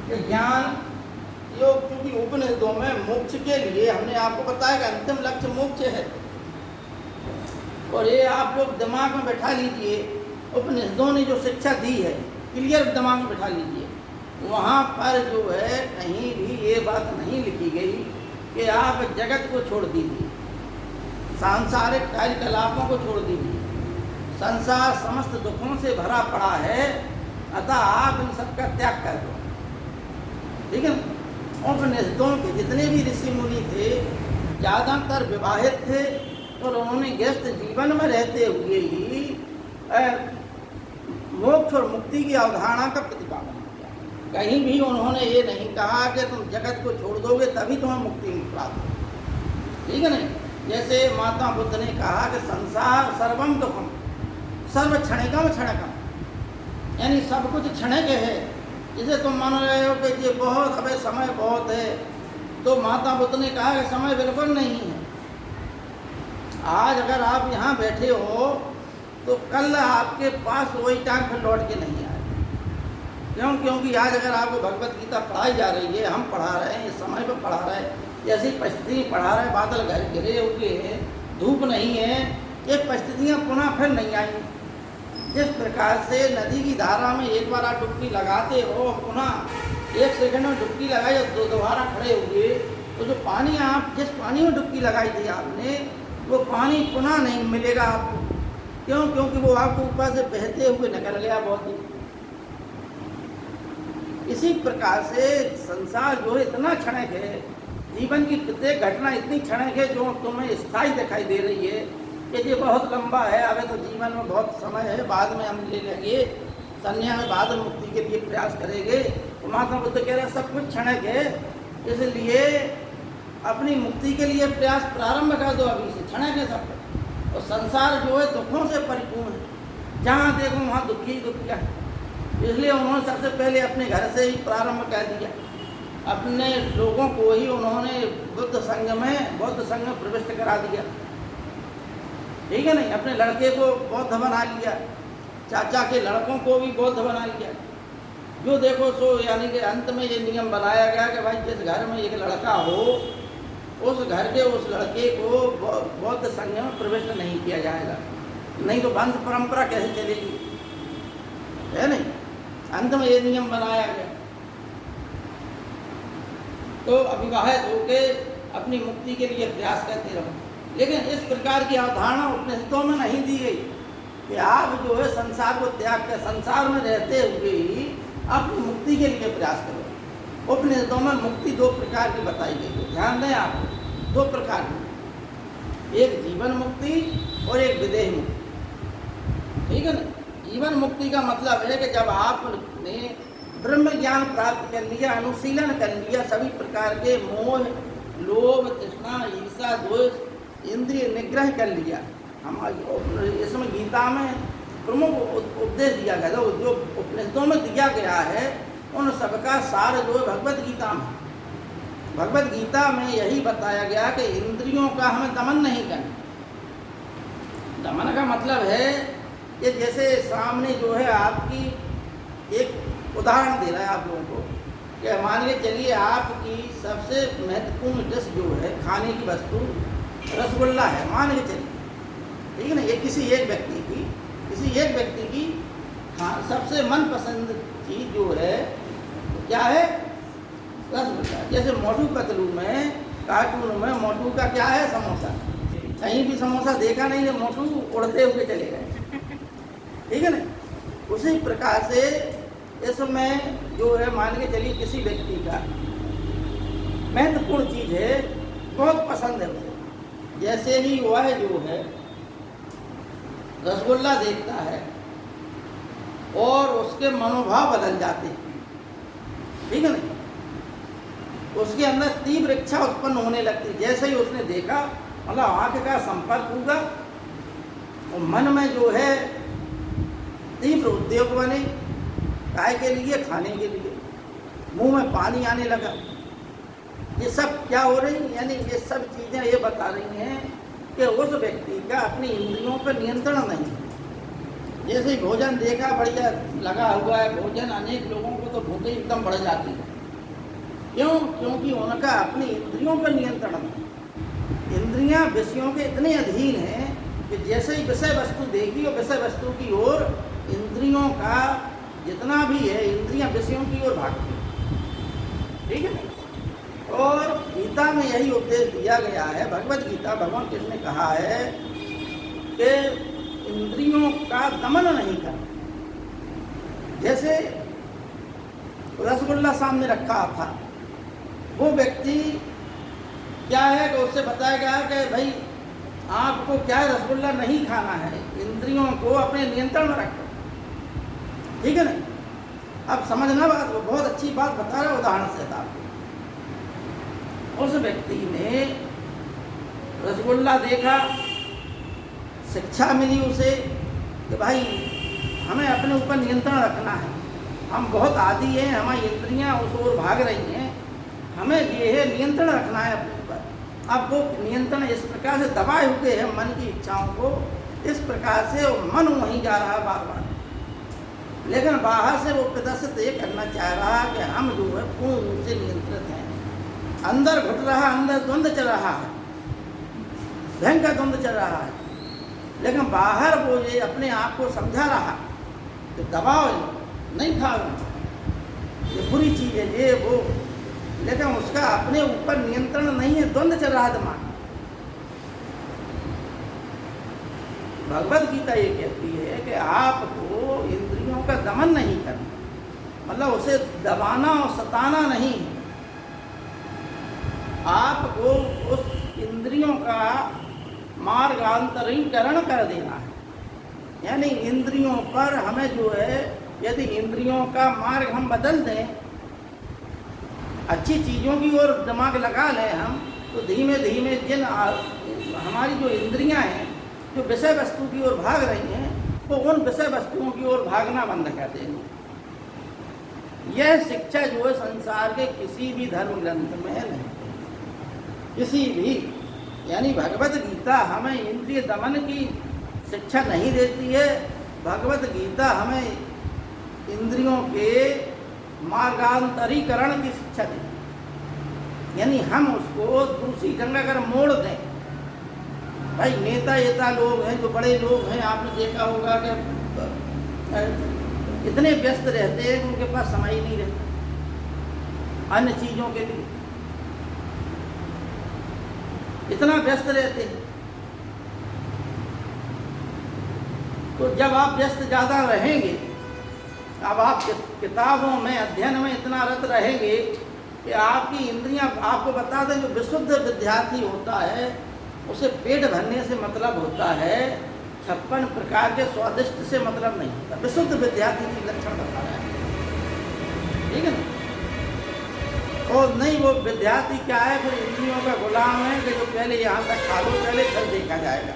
कि ज्ञान योग, क्योंकि उपनिषदों में मोक्ष के लिए हमने आपको बताया कि अंतिम लक्ष्य मोक्ष है। और ये आप लोग दिमाग में बैठा लीजिए, उपनिषदों ने जो शिक्षा दी है क्लियर दिमाग में बैठा लीजिए। वहाँ पर जो है कहीं भी ये बात नहीं लिखी गई कि आप जगत को छोड़ दीजिए, सांसारिक कार्यकलापों को छोड़ दीजिए, संसार समस्त दुखों से भरा पड़ा है, अतः आप इन सबका त्याग कर दो। ठीक है, उपनिषदों के जितने भी ऋषि मुनि थे ज़्यादातर विवाहित थे, और उन्होंने गृहस्थ जीवन में रहते हुए ही मोक्ष और मुक्ति की अवधारणा का प्रतिपादन किया। कहीं भी उन्होंने ये नहीं कहा कि तुम जगत को छोड़ दोगे तभी तुम्हें मुक्ति प्राप्त हो, ठीक है नहीं। जैसे माता बुद्ध ने कहा कि संसार सर्वम दुखम सर्व क्षणिकम क्षणकम, यानी सब कुछ क्षणिक है। जिसे तुम मान रहे हो कि ये बहुत, अबे समय बहुत है, तो माता बुद्ध ने कहा कि समय बिल्कुल नहीं है। आज अगर आप यहाँ बैठे हो तो कल आपके पास वही टाइम फिर लौट के नहीं आए। क्यों? क्योंकि आज अगर आपको भगवत गीता पढ़ाई जा रही है, हम पढ़ा रहे हैं, इस समय पर पढ़ा रहे हैं, जैसी परिस्थिति पढ़ा रहे, बादल घिरे हुए हैं, धूप नहीं है, ये परिस्थितियाँ पुनः फिर नहीं आएंगी। जिस प्रकार से नदी की धारा में एक बार आप डुबकी लगाते हो, पुनः 1 सेकंड में डुबकी लगाई और दोबारा खड़े हुए, तो जो पानी, आप जिस पानी में डुबकी लगाई थी आपने, वो पानी पुनः नहीं मिलेगा आपको। क्यों? क्योंकि वो आपको ऊपर से बहते हुए निकल गया बहुत ही। इसी प्रकार से संसार जो है इतना क्षणिक है, जीवन की प्रत्येक घटना इतनी क्षणिक है जो तुम्हें स्थायी दिखाई दे रही है कि ये बहुत लंबा है, अभी तो जीवन में बहुत समय है, बाद में हम ले लेंगे संन्यास, बाद में मुक्ति के लिए प्रयास करेंगे। तो महात्मा बुद्ध कह रहे सब कुछ क्षणिक है, इसलिए अपनी मुक्ति के लिए प्रयास प्रारंभ कर दो अभी से, क्षणिक है सब कुछ। और संसार जो है दुखों से परिपूर्ण है, जहाँ देखो वहाँ दुखी दुखिया है। इसलिए उन्होंने सबसे पहले अपने घर से ही प्रारंभ कर दिया, अपने लोगों को ही उन्होंने बौद्ध संघ में प्रविष्ट करा दिया, ठीक है नहीं। अपने लड़के को बौद्ध बना लिया, चाचा के लड़कों को भी बौद्ध बना लिया। जो देखो सो यानी कि अंत में ये नियम बनाया गया कि भाई जिस घर में एक लड़का हो उस घर के उस लड़के को बौद्ध संघ में प्रविष्ट नहीं किया जाएगा, नहीं तो वंश परंपरा कैसे चलेगी, है नहीं। अंत में ये नियम बनाया गया। तो अविवाहित होके अपनी मुक्ति के लिए प्रयास करते रहो, लेकिन इस प्रकार की अवधारणा उपनिषदों में नहीं दी गई कि आप जो है संसार को त्याग कर संसार में रहते हुए ही अपनी मुक्ति के लिए प्रयास करो। उपनिषदों में मुक्ति दो प्रकार की बताई गई है, ध्यान दें आप, दो प्रकार की, एक जीवन मुक्ति और एक विदेह मुक्ति, ठीक है ना। जीवन मुक्ति का मतलब है कि जब आपने ब्रह्म ज्ञान प्राप्त कर लिया, अनुशीलन कर लिया, सभी प्रकार के मोह, लोभ, तृष्णा, ईर्षा, द्वेष, इंद्रिय निग्रह कर लिया। हम इसमें गीता में प्रमुख उपदेश दिया गया था, जो उपनिषदों में दिया गया है उन सबका सार जो है भगवत गीता में। भगवत गीता में यही बताया गया कि इंद्रियों का हमें दमन नहीं करना। दमन का मतलब है कि जैसे सामने जो है आपकी एक उदाहरण दे रहा है आप लोगों को कि मान के चलिए आपकी सबसे महत्वपूर्ण डिश जो है खाने की वस्तु रसगुल्ला है, मान के चलिए, ठीक है ना। ये किसी एक व्यक्ति की सबसे मनपसंद चीज़ जो है क्या है, रसगुल्ला। जैसे मोटू पतलू में कार्टून में मोटू का क्या है, समोसा। कहीं भी समोसा देखा नहीं है, मोटू उड़ते हुए चले गए, ठीक है ना। उसी प्रकार से इसमें जो है मान के चलिए किसी व्यक्ति का महत्वपूर्ण चीज़ है, बहुत पसंद है उसे, जैसे ही वह जो है रसगुल्ला देखता है और उसके मनोभाव बदल जाते हैं, ठीक है ना। उसके अंदर तीव्र इच्छा उत्पन्न होने लगती है। जैसे ही उसने देखा, मतलब आँख का संपर्क होगा और मन में जो है तीव्र उद्योग बने, काय के लिए, खाने के लिए, मुंह में पानी आने लगा। ये सब क्या हो रही, यानी ये सब चीज़ें ये बता रही हैं कि उस व्यक्ति का अपनी इंद्रियों पर नियंत्रण नहीं है। जैसे ही भोजन देखा, बढ़िया लगा हुआ है भोजन, अनेक लोगों को तो भूख एकदम बढ़ जाती है। क्यों? क्योंकि उनका अपनी इंद्रियों पर नियंत्रण नहीं। इंद्रियां विषयों के इतने अधीन हैं कि जैसे ही विषय वस्तु देखी और विषय वस्तु की ओर इंद्रियों का जितना भी है, इंद्रियां विषयों की ओर भागती हैं, ठीक है। और गीता में यही उपदेश दिया गया है, भगवत गीता, भगवान कृष्ण ने कहा है कि इंद्रियों का दमन नहीं करना। जैसे रसगुल्ला सामने रखा था, वो व्यक्ति क्या है कि उससे बताया गया कि भाई आपको क्या है, रसगुल्ला नहीं खाना है, इंद्रियों को अपने नियंत्रण में रखो, ठीक है ना। अब समझना बात, वो बहुत अच्छी बात बता रहा है उदाहरण से आपको। उस व्यक्ति ने रसगुल्ला देखा, शिक्षा मिली उसे कि भाई हमें अपने ऊपर नियंत्रण रखना है, हम बहुत आदी हैं, हमारी इंद्रियां उस ओर भाग रही हैं, हमें ये है नियंत्रण रखना है अपने ऊपर। अब वो नियंत्रण इस प्रकार से दबाए हुए है मन की इच्छाओं को, इस प्रकार से वो मन वहीं जा रहा है बार बार, लेकिन बाहर से वो प्रदर्शित ये करना चाह रहा है कि हम जो है पूर्ण रूप से नियंत्रित हैं। अंदर घुट रहा, अंदर द्वंद्व चल रहा है, भयंकर द्वंद्व चल रहा है, लेकिन बाहर वो ये अपने आप को समझा रहा कि दबाव नहीं खाओ, ये बुरी चीज़ है, ये वो, लेकिन उसका अपने ऊपर नियंत्रण नहीं है, द्वंद्व चल रहा है दिमाग। भगवत गीता ये कहती है कि आपको इंद्रियों का दमन नहीं करना, मतलब उसे दबाना और सताना नहीं है, आपको उस इंद्रियों का मार्गांतरीकरण कर देना है। यानी इंद्रियों पर हमें जो है, यदि इंद्रियों का मार्ग हम बदल दें, अच्छी चीज़ों की ओर दिमाग लगा लें हम, तो धीमे धीमे जिन हमारी जो इंद्रियां हैं जो विषय वस्तु की ओर भाग रही हैं वो उन विषय वस्तुओं की ओर भागना बंद कर देंगे। यह शिक्षा जो है संसार के किसी भी धर्म ग्रंथ में नहीं, किसी भी, यानी भगवत गीता हमें इंद्रिय दमन की शिक्षा नहीं देती है। भगवत गीता हमें इंद्रियों के मार्गांतरीकरण की शिक्षा देती है, यानी हम उसको दूसरी जगह अगर मोड़ दें। भाई नेता लोग हैं, जो बड़े लोग हैं, आपने देखा होगा कि इतने व्यस्त रहते हैं कि उनके पास समय ही नहीं रहता अन्य चीज़ों के लिए, इतना व्यस्त रहते हैं। तो जब आप व्यस्त ज़्यादा रहेंगे, अब आप किताबों में अध्ययन में इतना रत रहेंगे कि आपकी इंद्रियां, आपको बता दें जो विशुद्ध विद्यार्थी होता है उसे पेट भरने से मतलब होता है, 56 प्रकार के स्वादिष्ट से मतलब नहीं होता। विशुद्ध विद्यार्थी की लक्षण बता रहा है, ठीक है ना। और नहीं, वो विद्यार्थी क्या है, फिर इंद्रियों का गुलाम है कि जो पहले यहाँ तक खा लो, पहले फिर देखा जाएगा,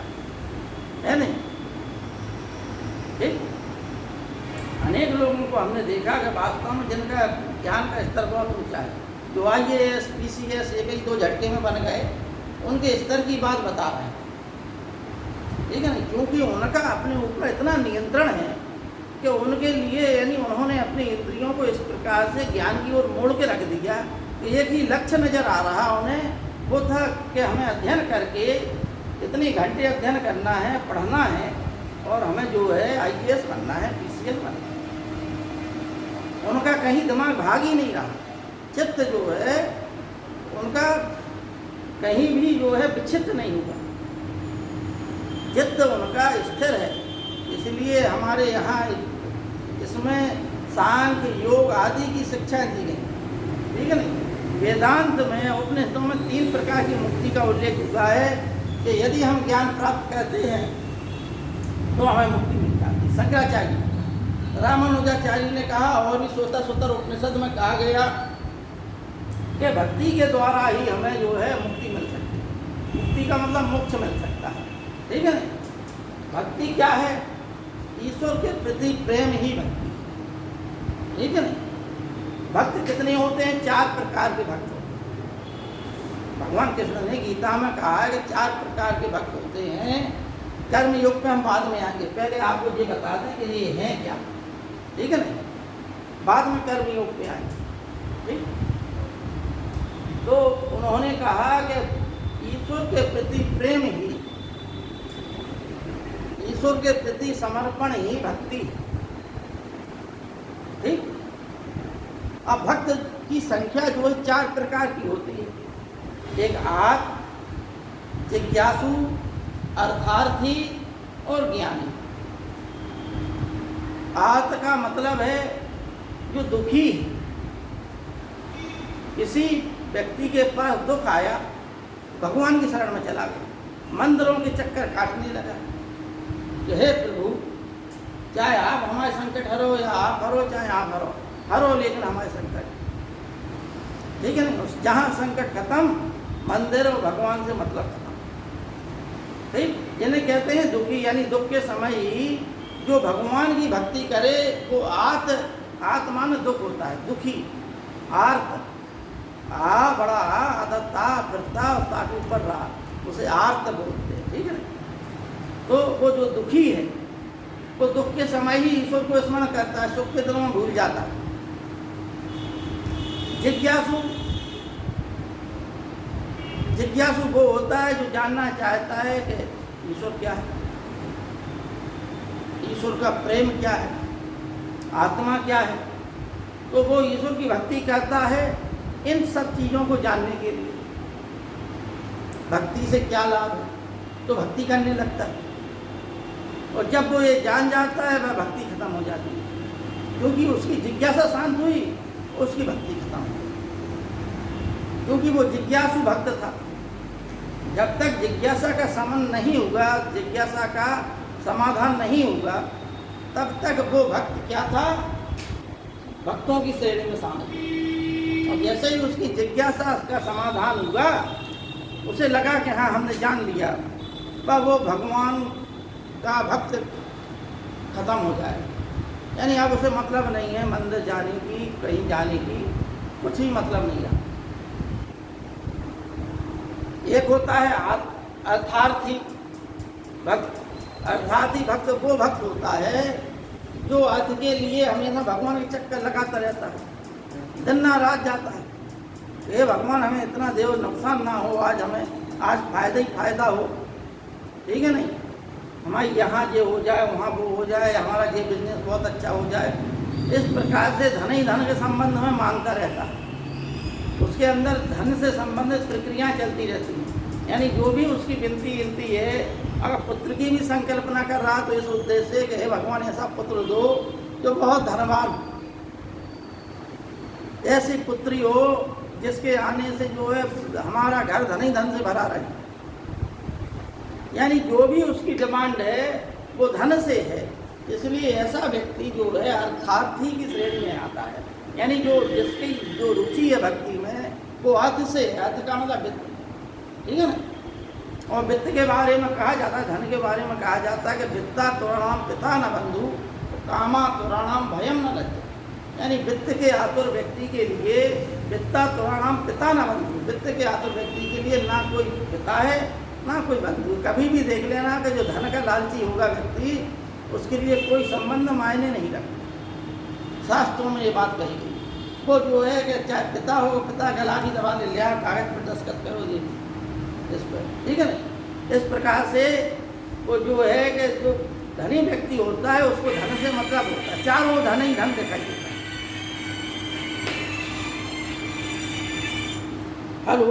है नहीं। ठीक, अनेक लोगों को हमने देखा कि वास्तव में जिनका ज्ञान का स्तर बहुत ऊंचा है, जो IAS PCS एक ही 2 झटके में बन गए, उनके स्तर की बात बता रहे हैं, ठीक है ना। क्योंकि उनका अपने ऊपर इतना नियंत्रण है कि उनके लिए, यानी उन्होंने अपनी इंद्रियों को इस प्रकार से ज्ञान की ओर मोड़ के रख दिया कि एक ही लक्ष्य नज़र आ रहा उन्हें, वो था कि हमें अध्ययन करके इतने घंटे अध्ययन करना है, पढ़ना है, और हमें जो है IAS बनना है, PCS बनना है। उनका कहीं दिमाग भाग ही नहीं रहा, चित्त जो है उनका कहीं भी जो है विक्षिप्त नहीं हुआ, चित्त उनका स्थिर है। इसलिए हमारे यहाँ इसमें सांख्य योग आदि की शिक्षा दी गई, ठीक है ना। वेदांत में, उपनिषदों में 3 प्रकार की मुक्ति का उल्लेख हुआ है कि यदि हम ज्ञान प्राप्त करते हैं तो हमें मुक्ति मिल जाती है। शंकराचार्य, रामानुजाचार्य ने कहा, और भी सोतर उपनिषद में कहा गया कि भक्ति के द्वारा ही हमें जो है मुक्ति मिल सकती है। मुक्ति का मतलब मोक्ष मिल सकता है, ठीक है ना। भक्ति क्या है? ईश्वर के प्रति प्रेम ही भक्ति, ठीक है ना। भक्त कितने होते हैं? 4 प्रकार के भक्त होते हैं। भगवान कृष्ण ने गीता में कहा है कि 4 प्रकार के भक्त होते हैं। कर्म योग पे हम बाद में आएंगे, पहले आपको ये बता दें कि ये है क्या, ठीक है ना, बाद में कर्म योग पे आएंगे, ठीक। तो उन्होंने कहा कि ईश्वर के प्रति प्रेम ही, ईश्वर के प्रति समर्पण ही भक्ति, ठीक। अब भक्त की संख्या जो है 4 प्रकार की होती है। एक आर्त, जिज्ञासु, अर्थार्थी और ज्ञानी। आर्त का मतलब है जो दुखी है। किसी व्यक्ति के पास दुख आया, भगवान की शरण में चला गया, मंदिरों के चक्कर काटने लगा कि हे प्रभु, चाहे आप हमारे संकट हरो या आप हरो, चाहे आप हरो, लेकिन हमारे संकट, ठीक है ना। जहाँ संकट खत्म, मंदिर और भगवान से मतलब खत्म, ठीक। जिन्हें कहते हैं दुखी, यानी दुख के समय ही जो भगवान की भक्ति करे वो आत्मा में दुख होता है, दुखी। आर्त, बड़ा आदता फिरता ताकि ऊपर रहा, उसे आर्त बोलते हैं, ठीक है ना। तो वो जो दुखी है वो दुख के समय ही ईश्वर को स्मरण करता है, सुख के दिनों में भूल जाता है। जिज्ञासु वो होता है जो जानना चाहता है कि ईश्वर क्या है, ईश्वर का प्रेम क्या है, आत्मा क्या है। तो वो ईश्वर की भक्ति करता है इन सब चीज़ों को जानने के लिए। भक्ति से क्या लाभ है, तो भक्ति करने लगता है, और जब वो ये जान जाता है वह भक्ति खत्म हो जाती है, क्योंकि उसकी जिज्ञासा शांत हुई, उसकी भक्ति खत्म हो गई, क्योंकि वो जिज्ञासु भक्त था। जब तक जिज्ञासा का शमन नहीं होगा, जिज्ञासा का समाधान नहीं होगा, तब तक वो भक्त क्या था? भक्तों की श्रेणी में शामिल। और जैसे ही उसकी जिज्ञासा का समाधान हुआ, उसे लगा कि हाँ हमने जान लिया, वह वो भगवान का भक्त खत्म हो जाए। यानी अब उसे मतलब नहीं है मंदिर जाने की, कहीं जाने की, कुछ ही मतलब नहीं है। एक होता है अर्थार्थी भक्त। अर्थार्थी भक्त वो भक्त होता है जो अर्थ के लिए हमेशा भगवान के चक्कर लगाता रहता है, दिन ना रात जाता है। हे भगवान हमें इतना देव, नुकसान ना हो, आज हमें आज फायदा ही फायदा हो, ठीक है नहीं, हमारे यहाँ ये हो जाए, वहाँ वो हो जाए, हमारा ये बिजनेस बहुत अच्छा हो जाए। इस प्रकार से धन ही धन के संबंध में मांगता रहता है। उसके अंदर धन से संबंधित प्रक्रियाएं चलती रहती हैं। यानी जो भी उसकी विनती है, अगर पुत्र की भी संकल्पना कर रहा तो इस उद्देश्य से कि हे भगवान ऐसा पुत्र दो जो बहुत धनवान, ऐसी पुत्री हो जिसके आने से जो है हमारा घर धन ही धन से भरा रहे। यानी जो भी उसकी डिमांड है वो धन से है। इसलिए ऐसा व्यक्ति जो है अर्थार्थी की श्रेणी में आता है। यानी जो जिसकी जो रुचि है भक्ति में वो अर्थ से, अर्थ का मतलब वित्त, ठीक है ना। और वित्त के बारे में कहा जाता है, धन के बारे में कहा जाता है कि वित्ता तुराणाम पिता न बंधु, कामा तुराणाम भयम न लज्जा। यानी वित्त के आतुर व्यक्ति के लिए वित्ता तुराणाम पिता न बंधु, वित्त के आतुर व्यक्ति के लिए ना कोई पिता है ना कोई बंधु। कभी भी देख लेना कि जो धन का लालची होगा व्यक्ति, उसके लिए कोई संबंध मायने नहीं रखता। शास्त्रों में ये बात कही गई। वो जो है कि चाहे पिता हो, पिता का लाठी दबा ले लिया, कागज पर दस्तखत करो जी इस पर, ठीक है ना। इस प्रकार से वो जो है कि जो धनी व्यक्ति होता है उसको धन से मतलब होता है, चारों धन ही धन दिखाई देता है। हेलो,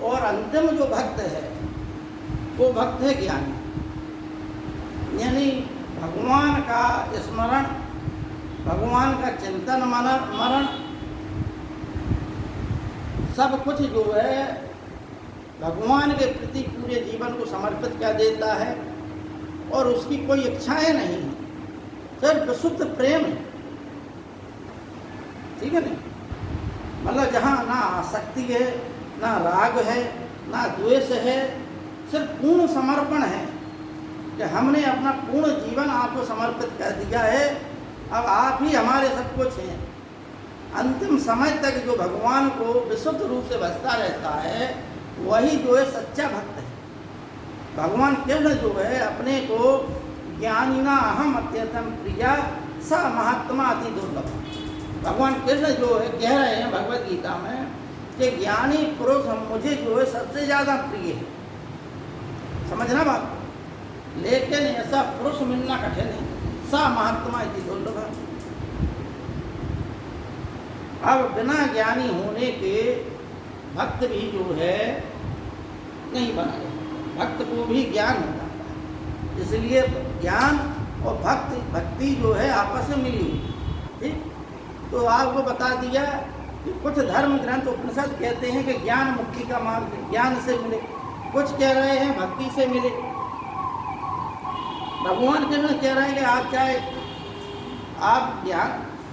और अंतिम जो भक्त है वो भक्त है ज्ञानी। यानी भगवान का स्मरण, भगवान का चिंतन मरण सब कुछ जो है भगवान के प्रति पूरे जीवन को समर्पित कर देता है और उसकी कोई इच्छाएं नहीं है, सिर्फ विशुद्ध प्रेम है, ठीक है नहीं। मतलब जहाँ ना आसक्ति है, ना राग है, ना द्वेष है, सिर्फ पूर्ण समर्पण है कि हमने अपना पूर्ण जीवन आपको समर्पित कर दिया है, अब आप ही हमारे सब कुछ हैं। अंतिम समय तक जो भगवान को विशुद्ध रूप से भजता रहता है वही जो है सच्चा भक्त है। भगवान कृष्ण जो है अपने को ज्ञानिना अहम अत्यंतम प्रिया स महात्मा अति दुर्लभ। भगवान कृष्ण जो है कह रहे हैं भगवत गीता में कि ज्ञानी पुरुष मुझे जो है सबसे ज़्यादा प्रिय है। समझना बात, लेकिन ऐसा पुरुष मिलना कठिन है। सा महात्मा इति दुर्लभ। अब बिना ज्ञानी होने के भक्त भी जो है नहीं बना, भक्त को भी ज्ञान हो जाता है। इसलिए ज्ञान और भक्ति जो है आपस में मिली हुई, ठीक। तो आपको बता दिया कि कुछ धर्म ग्रंथ उपनिषद कहते हैं कि ज्ञान मुक्ति का मार्ग ज्ञान से मिले, कुछ कह रहे हैं भक्ति से मिले। भगवान कृष्ण कह रहे हैं कि आप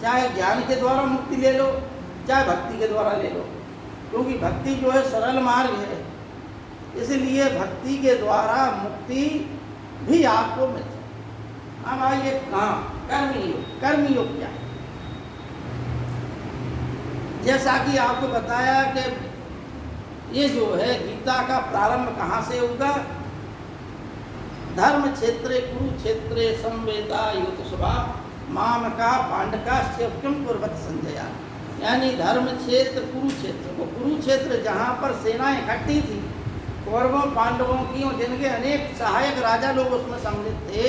चाहे ज्ञान के द्वारा मुक्ति ले लो, चाहे भक्ति के द्वारा ले लो, क्योंकि भक्ति जो है सरल मार्ग है। इसलिए भक्ति के द्वारा मुक्ति भी आपको मिल जाए। अब आइए कहाँ कर्मयोग क्या है। जैसा कि आपको बताया कि ये जो है गीता का प्रारंभ कहाँ से होगा। धर्म क्षेत्रे कुरुक्षेत्रे संवेदा युतसभा माम का पांडका सेवकम कुर्वत संजया। यानी धर्म क्षेत्र कुरुक्षेत्र, वो कुरुक्षेत्र जहाँ पर सेनाएं इकट्ठी थी कौरवों पांडवों की, और जिनके अनेक सहायक राजा लोग उसमें सम्मिलित थे,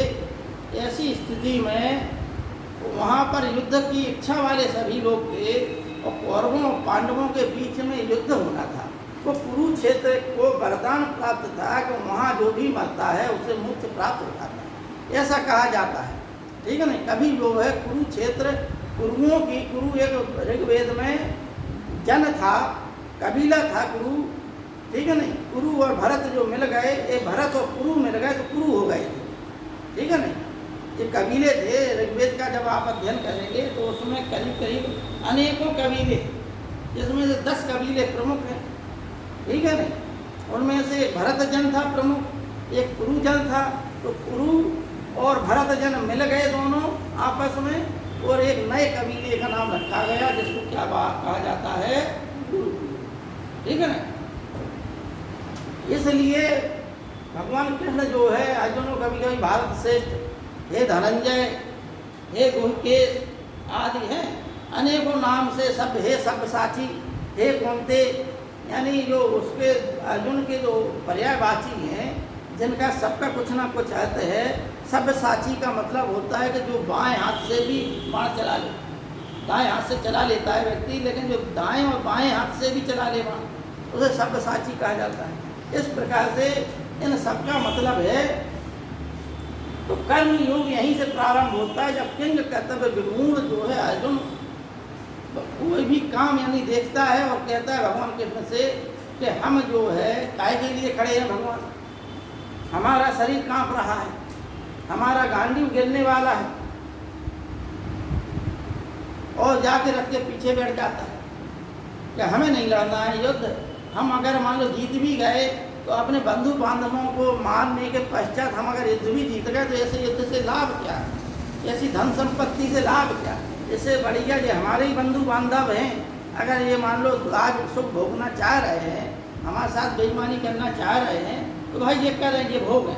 ऐसी स्थिति में वहाँ पर युद्ध की इच्छा वाले सभी लोग थे और कौरवों और पांडवों के बीच में युद्ध होना था। तो कुरुक्षेत्र को वरदान प्राप्त था कि वहाँ जो भी मरता है उसे मुक्ति प्राप्त होता था, ऐसा कहा जाता है, ठीक है ना। कभी जो है कुरुक्षेत्र कुरुओं की, कुरु एक ऋग्वेद में जन था, कबीला था कुरु, ठीक है नहीं। कुरु और भरत जो मिल गए, ये भरत और कुरु मिल गए तो कुरु हो गए थे, ठीक है नहीं। ये कबीले थे। ऋग्वेद का जब आप अध्ययन करेंगे तो उसमें करीब करीब अनेकों कबीले, जिसमें से 10 कबीले प्रमुख हैं, ठीक है नहीं। उनमें से एक भरत जन था प्रमुख, एक कुरु जन था। तो कुरु और भरत जन मिल गए दोनों आपस में, और एक नए कबीले का नाम रखा गया जिसको क्या कहा जाता है, कुरु, ठीक है ना। इसलिए भगवान कृष्ण जो है अर्जुन को कभी कभी भारत श्रेष्ठ, हे धनंजय, हे गुहकेश आदि हैं, अनेकों नाम से सब, हे सब्यसाची, हे कुंते, यानी जो उसके अर्जुन के जो पर्यायवाची हैं, जिनका सबका कुछ ना कुछ अर्थ है। सब्यसाची का मतलब होता है कि जो बाएं हाथ से भी बाण चला ले, दाएं हाथ से चला लेता है व्यक्ति, लेकिन जो दाएं और बाएं हाथ से भी चला ले बाण, उसे सब्यसाची कहा जाता है। इस प्रकार से इन सबका मतलब है। तो कर्म योग यहीं से प्रारंभ होता है, जब किंग कर्तव्य विगुण जो है अर्जुन कोई भी काम यानी देखता है और कहता है भगवान कृष्ण से कि हम जो है काय के लिए खड़े हैं भगवान, हमारा शरीर कांप रहा है, हमारा गांडीव गिरने वाला है, और जाके रथ के पीछे बैठ जाता है कि हमें नहीं लड़ना है युद्ध। हम अगर मान लो जीत भी गए तो अपने बंधु बांधवों को मारने के पश्चात हम अगर युद्ध भी जीत गए तो ऐसे युद्ध से लाभ क्या, ऐसी धन संपत्ति से लाभ क्या। इससे बढ़िया जो हमारे ही बंधु बांधव हैं, अगर ये मान लो लाभ सुख भोगना चाह रहे हैं, हमारे साथ बेईमानी करना चाह रहे हैं, तो भाई ये करें, ये भोग है,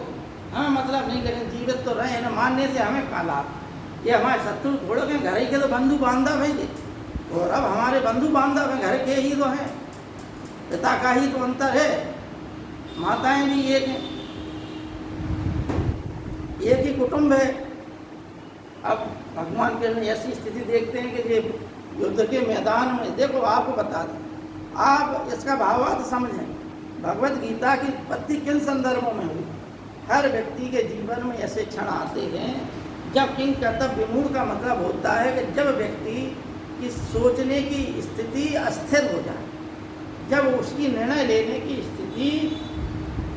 हमें मतलब नहीं, लेकिन जीवित तो रहे ना, मानने से हमें क्या लाभ। ये हमारे शत्रु थोड़े के घर ही के तो बंधु बांधव हैं ये, और अब हमारे बंधु बांधव हैं, घर के ही तो हैं, पिता का ही तो अंतर है, माताएं भी एक हैं, एक ही कुटुंब है। अब भगवान के ऐसी स्थिति देखते हैं कि ये युद्ध के मैदान में, देखो आपको बता दें, आप इसका भावार्थ समझें। भगवत गीता की उत्पत्ति किन संदर्भों में हुई? हर व्यक्ति के जीवन में ऐसे क्षण आते हैं जब किंग कर्तव्य विमूढ़ का मतलब होता है कि जब व्यक्ति की सोचने की स्थिति अस्थिर हो जाए, जब उसकी निर्णय लेने की स्थिति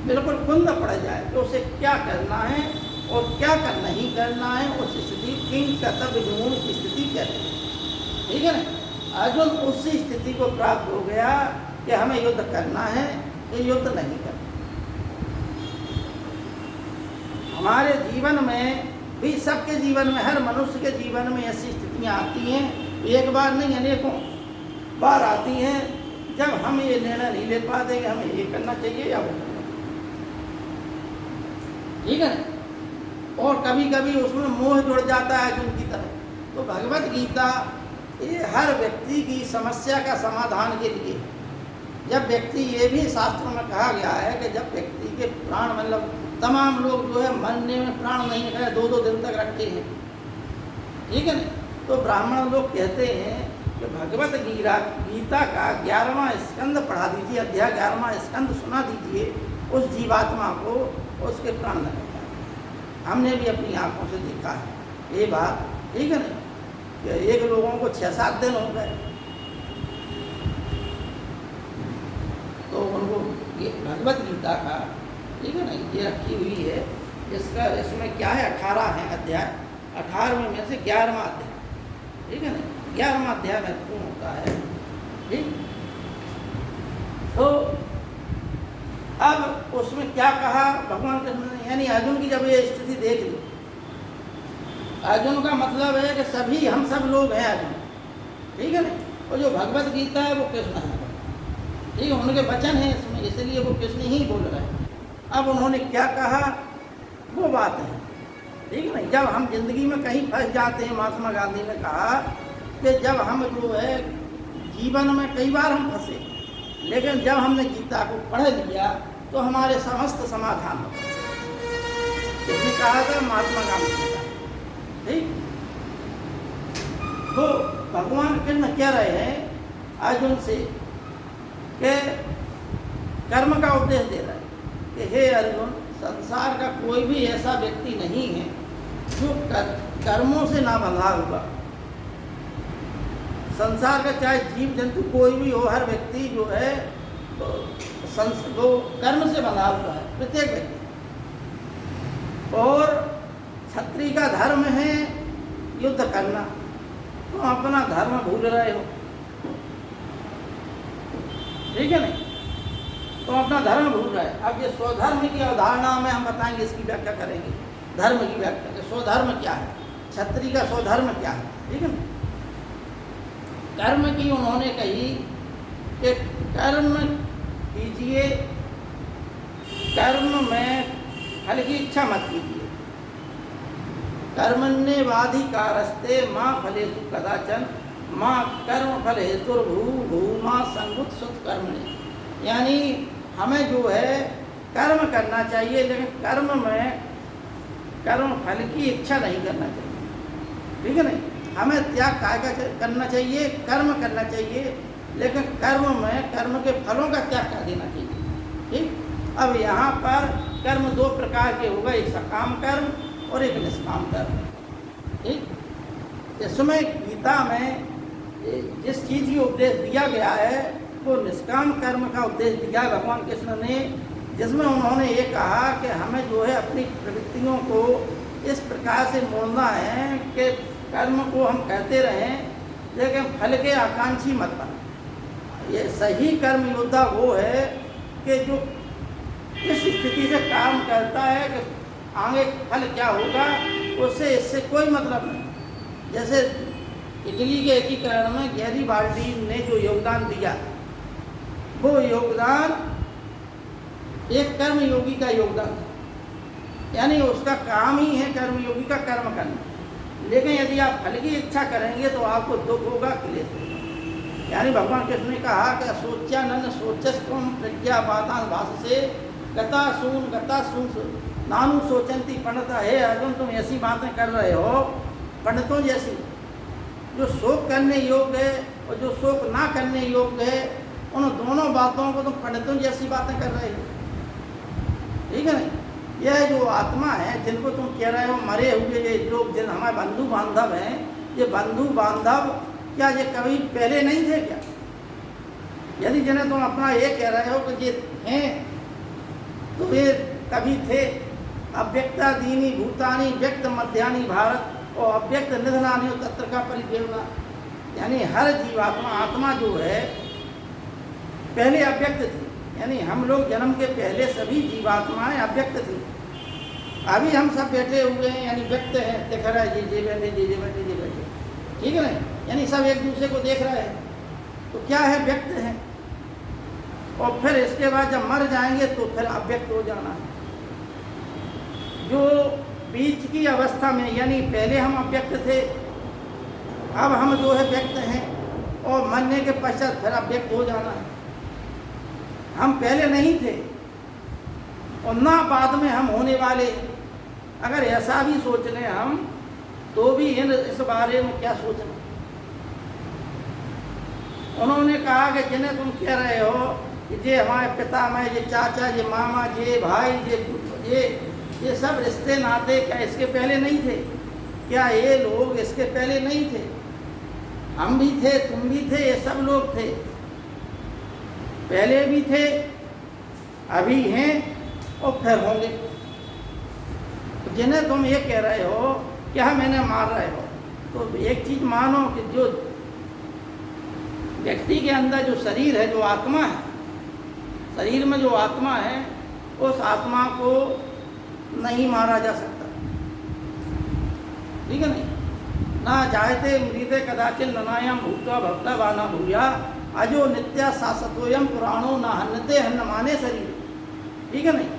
बिल्कुल कुंद पड़ जाए तो उसे क्या करना है और क्या नहीं करना है, उस स्थिति किंग कर्तव्य विमूढ़ की स्थिति कहते हैं, ठीक है ना। अर्जुन उसी स्थिति को प्राप्त हो गया कि हमें युद्ध करना है, ये युद्ध नहीं करना। हमारे जीवन में भी, सबके जीवन में, हर मनुष्य के जीवन में ऐसी स्थितियाँ आती हैं, एक बार नहीं अनेकों बार आती हैं, जब हम ये निर्णय नहीं ले पाते कि हमें ये करना चाहिए या वो करना चाहिए, ठीक है ना। और कभी कभी उसमें मोह जुड़ जाता है अर्जुन की तरह। तो भगवत गीता ये हर व्यक्ति की समस्या का समाधान के लिए, जब व्यक्ति, ये भी शास्त्रों में कहा गया है कि जब व्यक्ति के प्राण, मतलब तमाम लोग जो है मरने में प्राण नहीं निकले, 2-2 दिन तक रखते हैं, ठीक है ना। तो ब्राह्मण लोग कहते हैं कि भगवत गीता का 11वां स्कंद पढ़ा दीजिए, अध्याय 11वां स्कंद सुना दीजिए उस जीवात्मा को, उसके प्राण न निकले। हमने भी अपनी आंखों से देखा है ये बात, ठीक है ना। कि एक लोगों को 6-7 दिन हो गए, तो उनको ये भगवत गीता का, ठीक है ना, ये रखी हुई है। इसका, इसमें क्या है, 18 है अध्याय, 18वें में से 11वां अध्याय, ठीक है ना। 11वां अध्याय महत्वपूर्ण होता है, ठीक। तो अब उसमें क्या कहा भगवान कृष्ण ने, यानी अर्जुन की जब ये स्थिति देख ली, अर्जुन का मतलब है कि सभी, हम सब लोग हैं अर्जुन, ठीक है ना। और जो भगवत गीता है वो कृष्ण है, ठीक है, उनके वचन हैं इसमें, इसलिए वो कृष्ण ही बोल रहे हैं। अब उन्होंने क्या कहा वो बात है, ठीक है ना। जब हम जिंदगी में कहीं फंस जाते हैं, महात्मा गांधी ने कहा कि जब हम जो है जीवन में कई बार हम फंसे, लेकिन जब हमने गीता को पढ़ लिया तो हमारे समस्त समाधान हो गए। इसने कहा था महात्मा गांधी ने, ठीक। तो भगवान कृष्ण कह रहे हैं अर्जुन से कि कर्म का उपदेश दे रहे हैं कि हे अर्जुन, संसार का कोई भी ऐसा व्यक्ति नहीं है जो कर्मों से ना बंधा हुआ, संसार का चाहे जीव जंतु कोई भी हो, हर व्यक्ति जो है वो कर्म से बंधा हुआ है, प्रत्येक व्यक्ति। और क्षत्रिय का धर्म है युद्ध करना, तुम अपना धर्म भूल रहे हो, ठीक है नहीं, तुम अपना धर्म भूल रहे हो। अब ये स्वधर्म की अवधारणा में हम बताएंगे, इसकी व्याख्या करेंगे, धर्म की व्याख्या, स्वधर्म क्या है, क्षत्रिय का स्वधर्म क्या है, ठीक है ना। कर्म की उन्होंने कही कि कर्म कीजिए, कर्म में फल की इच्छा मत कीजिए। कर्मण्येवाधिकारस्ते माँ फलेषु कदाचन माँ कर्म फल हेतुर्भूमा संगुत सुत कर्मणि। यानी हमें जो है कर्म करना चाहिए, लेकिन कर्म में कर्म फल की इच्छा नहीं करना चाहिए, ठीक है नहीं। हमें त्याग काय का करना चाहिए, कर्म करना चाहिए, लेकिन कर्म में कर्म के फलों का त्याग कर देना चाहिए, ठीक। अब यहाँ पर कर्म दो प्रकार के हो गए, एक सकाम कर्म और एक निष्काम कर्म, ठीक। इसमें गीता में जिस चीज़ की उपदेश दिया गया है वो निष्काम कर्म का उपदेश दिया भगवान कृष्ण ने, जिसमें उन्होंने ये कहा कि हमें जो है अपनी प्रवृत्तियों को इस प्रकार से मोड़ना है कि कर्म को हम करते रहें, लेकिन फल के आकांक्षी मत बने। ये सही कर्म योद्धा वो है कि जो इस स्थिति से काम करता है कि आगे फल क्या होगा उससे इससे कोई मतलब नहीं। जैसे इटली के एकीकरण में गैरिबाल्डी ने जो योगदान दिया, वो योगदान एक कर्म योगी का योगदान था, यानी उसका काम ही है कर्मयोगी का कर्म करना। लेकिन यदि आप फल की इच्छा करेंगे तो आपको दुख होगा, क्लेश होगा। यानी भगवान कृष्ण ने कहा कि सोच्यानंद सोचस्तम प्रज्ञावादान भाष से गता सून नानु सोचंती पंडित। हे अर्जुन, तुम ऐसी बातें कर रहे हो पंडितों जैसी, जो शोक करने योग्य है और जो शोक ना करने योग्य है, उन दोनों बातों को तुम पंडितों जैसी बातें कर रहे हो, ठीक है नहीं। यह जो आत्मा है जिनको तुम कह रहे हो मरे हुए ये लोग, जिन हमारे बंधु बांधव हैं, ये बंधु बांधव क्या ये कभी पहले नहीं थे क्या? यदि जिन्हें तुम अपना ये कह रहे हो कि ये हैं, तो ये कभी थे। अव्यक्तादीनी भूतानी व्यक्त मध्यानि भारत और अव्यक्त निधनानि तत्र का परिदेवना। यानी हर जीवात्मा आत्मा जो है पहले अव्यक्त थी, यानी हम लोग जन्म के पहले सभी जीवात्माएं अव्यक्त थी। अभी हम सब बैठे हुए हैं, यानी व्यक्त हैं, दिख रहा है ये बैठे, ये बैठे, ये बैठे, ठीक है ना। यानी सब एक दूसरे को देख रहे हैं, तो क्या है, व्यक्त है। और फिर इसके बाद जब मर जाएंगे तो फिर अव्यक्त हो जाना है। जो बीच की अवस्था में, यानी पहले हम अव्यक्त थे, अब हम जो है व्यक्त हैं, और मरने के पश्चात फिर अव्यक्त हो जाना है। हम पहले नहीं थे और ना बाद में हम होने वाले। अगर ऐसा भी सोच लें हम, तो भी इस बारे में क्या सोचना। उन्होंने कहा कि जिन्हें तुम कह रहे हो कि ये हमारे पिता में, ये चाचा, ये मामा, ये भाई, ये सब रिश्ते नाते क्या इसके पहले नहीं थे? क्या ये लोग इसके पहले नहीं थे? हम भी थे, तुम भी थे, ये सब लोग थे, पहले भी थे, अभी हैं और फिर होंगे। तो जिन्हें तुम ये कह रहे हो कि हम इन्हें मार रहे हो, तो एक चीज़ मानो कि जो व्यक्ति के अंदर जो शरीर है, जो आत्मा है, शरीर में जो आत्मा है, उस आत्मा को नहीं मारा जा सकता, ठीक है नहीं। ना जायते मृते कदाचिन ननायम भूता भक्ता वाना भूया अजो नित्या शाश्वतोयम पुराणो ना हन्नते हन्न माने शरीर, ठीक है नहीं।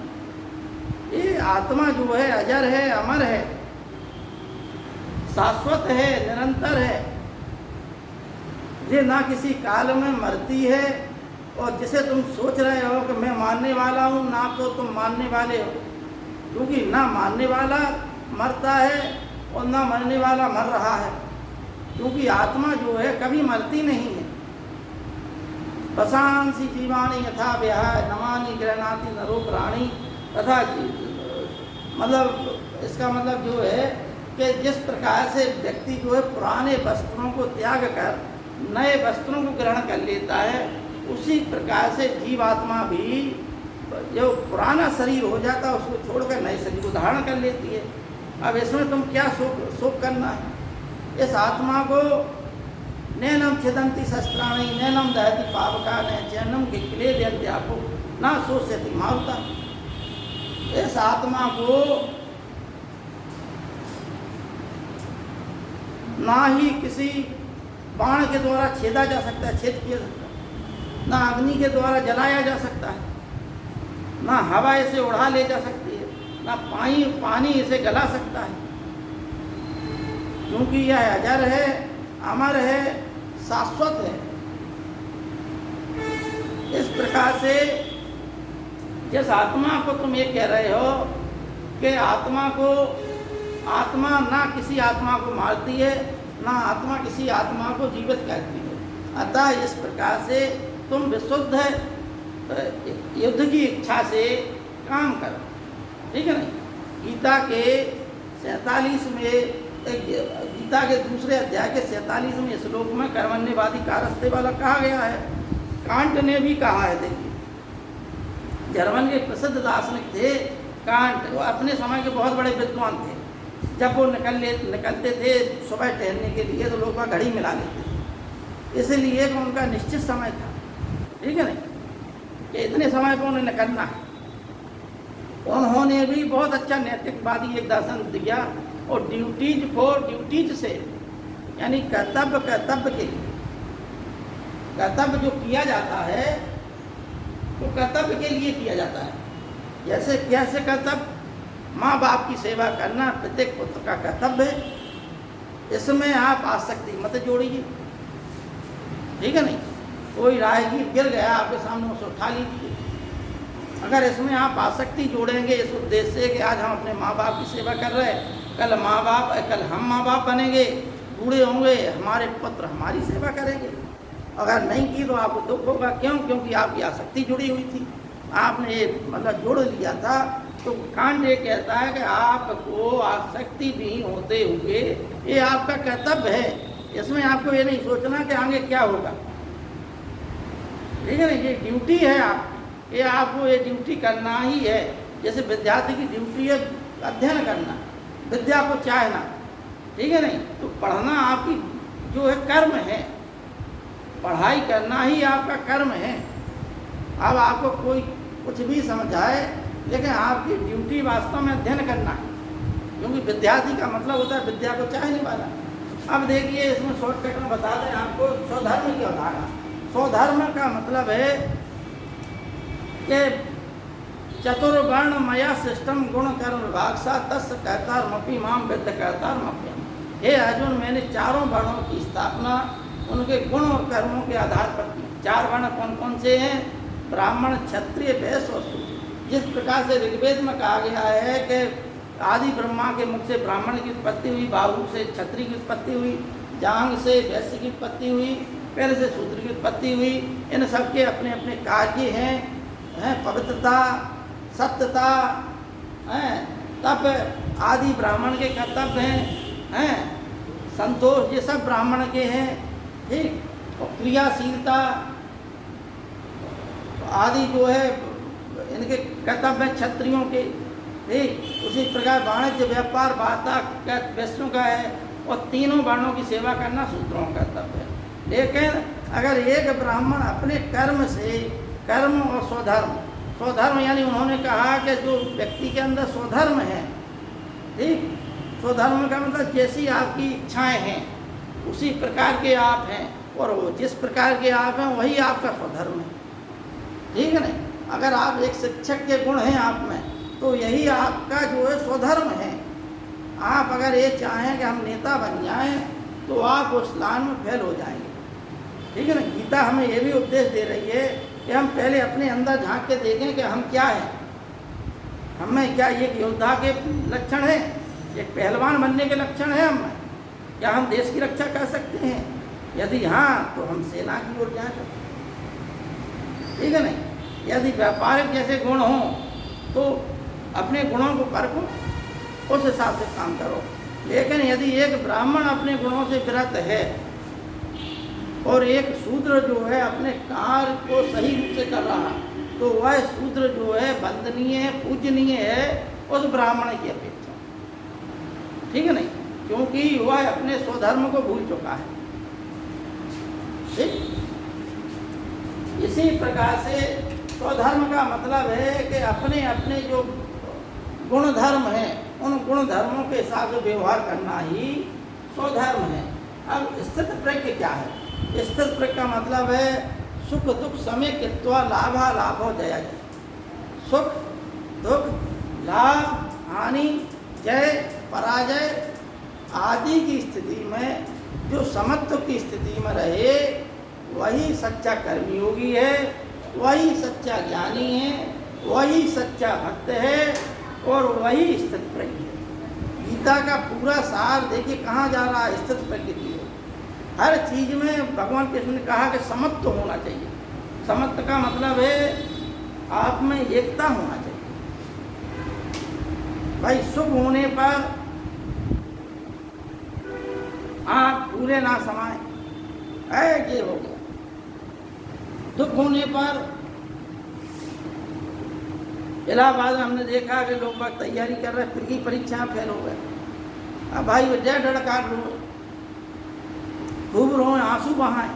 ये आत्मा जो है अजर है, अमर है, शाश्वत है, निरंतर है, ये ना किसी काल में मरती है। और जिसे तुम सोच रहे हो कि मैं मानने वाला हूँ, ना तो तुम मानने वाले हो, क्योंकि ना मानने वाला मरता है और ना मरने वाला मर रहा है, क्योंकि आत्मा जो है कभी मरती नहीं है। वसांसी जीवाणी यथा व्याह नमानि गृहणाति नरो प्राणी तथा, मतलब इसका मतलब जो है कि जिस प्रकार से व्यक्ति जो है पुराने वस्त्रों को त्याग कर नए वस्त्रों को ग्रहण कर लेता है, उसी प्रकार से जीवात्मा भी जो पुराना शरीर हो जाता है उसको छोड़कर नए शरीर को धारण कर लेती है। अब इसमें तुम क्या शोक करना है? इस आत्मा को नैनम छिदंती शस्त्राणी नैनम दहती पावका न चैनम के किले देते आपको ना सोचती मारता। इस आत्मा को ना ही किसी बाण के द्वारा छेदा जा सकता है, छेद किया सकता है, ना अग्नि के द्वारा जलाया जा सकता है, ना हवा इसे उड़ा ले जा सकती है, ना पानी इसे गला सकता है, क्योंकि यह अजर है, अमर है, शाश्वत है। इस प्रकार से जिस आत्मा को तुम ये कह रहे हो कि आत्मा ना किसी आत्मा को मारती है, ना आत्मा किसी आत्मा को जीवित करती है, अतः इस प्रकार से तुम विशुद्ध युद्ध की इच्छा से काम करो, ठीक है ना। गीता के 47 में गीता के दूसरे अध्याय के 47वें श्लोक में कर्मण्यवादी कारस्ते वाला कहा गया है। कांट ने भी कहा है, देखिए जर्मन के प्रसिद्ध दार्शनिक थे कांट, वो अपने समय के बहुत बड़े विद्वान थे। जब वो निकलते थे सुबह टहलने के लिए तो लोग घड़ी मिला लेते थे, इसलिए कि उनका निश्चित समय था, ठीक है ना, कि इतने समय पर उन्हें निकलना है। उन्होंने भी बहुत अच्छा नैतिकवादी एक दर्शन दिया, और ड्यूटीज से यानी कर्तव्य के लिए कर्तव्य जो किया जाता है वो कर्तव्य के लिए किया जाता है। जैसे कैसे कर्तव्य? माँ बाप की सेवा करना प्रत्येक पुत्र का कर्तव्य है, इसमें आप आसक्ति मत जोड़िए, ठीक है नहीं। कोई राहगीर गिर गया आपके सामने, उसे उठा लीजिए। अगर इसमें आप आसक्ति जोड़ेंगे इस उद्देश्य से कि आज हम अपने माँ बाप की सेवा कर रहे हैं, कल हम माँ बाप बनेंगे, बूढ़े होंगे, हमारे पुत्र हमारी सेवा करेंगे, अगर नहीं की तो आपको दुख होगा। क्यों? क्योंकि आपकी आसक्ति जुड़ी हुई थी, आपने ये मतलब जोड़ लिया था। तो कांड ये कहता है कि आपको आसक्ति भी होते हुए ये आपका कर्तव्य है, इसमें आपको ये नहीं सोचना कि आगे क्या होगा, ठीक है ना। ये ड्यूटी है आपकी, ये आपको ये ड्यूटी करना ही है। जैसे विद्यार्थी की ड्यूटी है अध्ययन करना, विद्या को चाहना, ठीक है नहीं। तो पढ़ना आपकी जो है कर्म है, पढ़ाई करना ही आपका कर्म है। अब आपको कोई कुछ भी समझाए, लेकिन आपकी ड्यूटी वास्तव में अध्ययन करना है, क्योंकि विद्यार्थी का मतलब होता है विद्या को चाहने वाला। अब देखिए इसमें शॉर्टकट में बता दें आपको स्वधर्म की अवधारणा। स्वधर्म का मतलब है कि चतुर्वर्ण मया सिस्टम गुण कर्म विभाग सा तस् कर्तारमपि माम विद्ध कर्तारमप्यम। हे अर्जुन, मैंने चारों वर्णों की स्थापना उनके गुण और कर्मों के आधार पर की। चार वर्ण कौन कौन से हैं? ब्राह्मण, क्षत्रिय, वैश्य और शूद्र। जिस प्रकार से ऋग्वेद में कहा गया है कि आदि ब्रह्मा के मुख से ब्राह्मण की उत्पत्ति हुई, बाहु से क्षत्रिय की उत्पत्ति हुई, जांघ से वैश्य की उत्पत्ति हुई, पैर से शूद्र की उत्पत्ति हुई। इन सबके अपने अपने कार्य हैं, पवित्रता, सत्यता, तप आदि ब्राह्मण के कर्तव्य हैं, संतोष ये सब ब्राह्मण के हैं, ठीक। और क्रियाशीलता आदि जो है इनके कर्तव्य हैं क्षत्रियों के, ठीक। उसी प्रकार वाणिज्य, व्यापार, वार्ता वैश्यों का है, और तीनों वर्णों की सेवा करना शूद्रों का कर्तव्य है। लेकिन अगर एक ब्राह्मण अपने कर्म से, कर्म और स्वधर्म यानी उन्होंने कहा कि जो व्यक्ति के अंदर स्वधर्म है, ठीक। स्वधर्म का मतलब जैसी आपकी इच्छाएं हैं उसी प्रकार के आप हैं, और वो जिस प्रकार के आप हैं वही आपका स्वधर्म है, ठीक है ना। अगर आप एक शिक्षक के गुण हैं आप में, तो यही आपका जो है स्वधर्म है। आप अगर ये चाहें कि हम नेता बन जाएं तो आप उस लाइन में फेल हो जाएंगे, ठीक है ना। गीता हमें ये भी उपदेश दे रही है कि हम पहले अपने अंदर झांक के देखें कि हम क्या हैं, हमें क्या एक योद्धा के लक्षण है, एक पहलवान बनने के लक्षण है हमें, क्या हम देश की रक्षा कर सकते हैं? यदि हाँ तो हम सेना की ओर जाएं, ठीक है नहीं। यदि व्यापारिक जैसे गुण हों तो अपने गुणों को परखो, उस हिसाब से काम करो। लेकिन यदि एक ब्राह्मण अपने गुणों से विरत है, और एक शूद्र जो है अपने कार्य को सही रूप से कर रहा, तो वह शूद्र जो है वंदनीय है, पूजनीय है उस ब्राह्मण की अपेक्षा, ठीक है नहीं, क्योंकि वह अपने स्वधर्म को भूल चुका है। ठीक, इसी प्रकार से स्वधर्म का मतलब है कि अपने अपने जो गुण धर्म है उन गुण धर्मों के हिसाब से व्यवहार करना ही स्वधर्म है। अब स्थित प्रज्ञ क्या है? स्थित प्रज्ञ का मतलब है सुख दुख समय कृत्वा लाभा लाभो जया जय। सुख दुख लाभ हानि जय पराजय आदि की स्थिति में जो समत्व की स्थिति में रहे वही सच्चा कर्मी योगी है, वही सच्चा ज्ञानी है, वही सच्चा भक्त है और वही स्थित प्रज्ञ है। गीता का पूरा सार देखिए कहाँ जा रहा है, स्थित प्रज्ञ की ओर। हर चीज में भगवान कृष्ण ने कहा कि समत्व होना चाहिए। समत्व का मतलब है आप में एकता होना चाहिए। भाई सुख होने पर आप पूरे ना समाए, ये हो गया। दुख होने पर इलाहाबाद में हमने देखा कि लोग बाग तैयारी कर रहे, फिर की परीक्षा फेल हो गए। अब भाई वो डेढ़ काट रो, खूब रोए, आंसू बहाएं,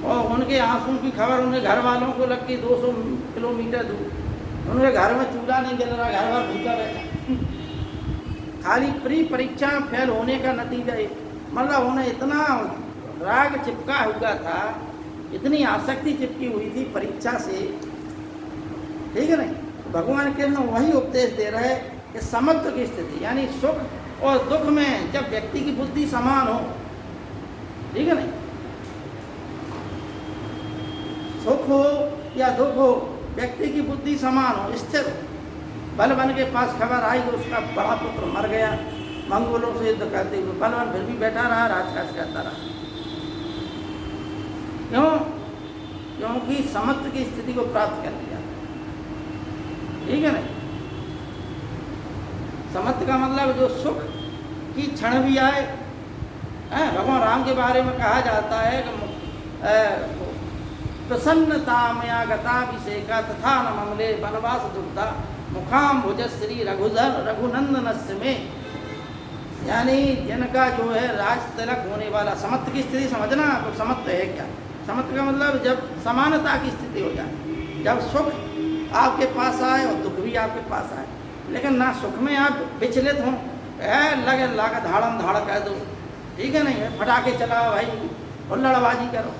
और उनके आंसू की खबर उनके घर वालों को लग गई 200 किलोमीटर दूर। उनके घर में चूल्हा नहीं जल रहा, घर वाला भूखा बैठा। खाली प्री परीक्षा फेल होने का नतीजा मतलब उन्हें इतना राग चिपका हुआ था, इतनी आसक्ति चिपकी हुई थी परीक्षा से, ठीक है नहीं। भगवान कृष्ण वही उपदेश दे रहे कि समत्व की स्थिति यानी सुख और दुख में जब व्यक्ति की बुद्धि समान हो, ठीक है नहीं, सुख हो या दुख हो व्यक्ति की बुद्धि समान हो, स्थिर हो। बलवान के पास खबर आई कि उसका बड़ा पुत्र मर गया, मंगोलों से युद्ध करते हुए। बलवान फिर भी बैठा रहा, राजकाज करता रहा। क्यों? क्योंकि समत्व की स्थिति को प्राप्त कर लिया, ठीक है नहीं। समत्व का मतलब जो सुख की क्षण भी आए, भगवान राम के बारे में कहा जाता है कि प्रसन्नता मया गताभिषेका तथा न ममले वनवास दुग्धा मुखाम भुजश्री रघुनंदनस्य में। यानी जिनका जो है राज तिलक होने वाला, समत्व की स्थिति समझना। तो समत्व है क्या? समत्व का मतलब जब समानता की स्थिति हो जाए, जब सुख आपके पास आए और दुख भी आपके पास आए, लेकिन ना सुख में आप विचलित हों, लगे लाकर धाड़म धाड़ कह दो, ठीक है नहीं, फटाके चलाओ भाई, हुल्लड़बाजी करो।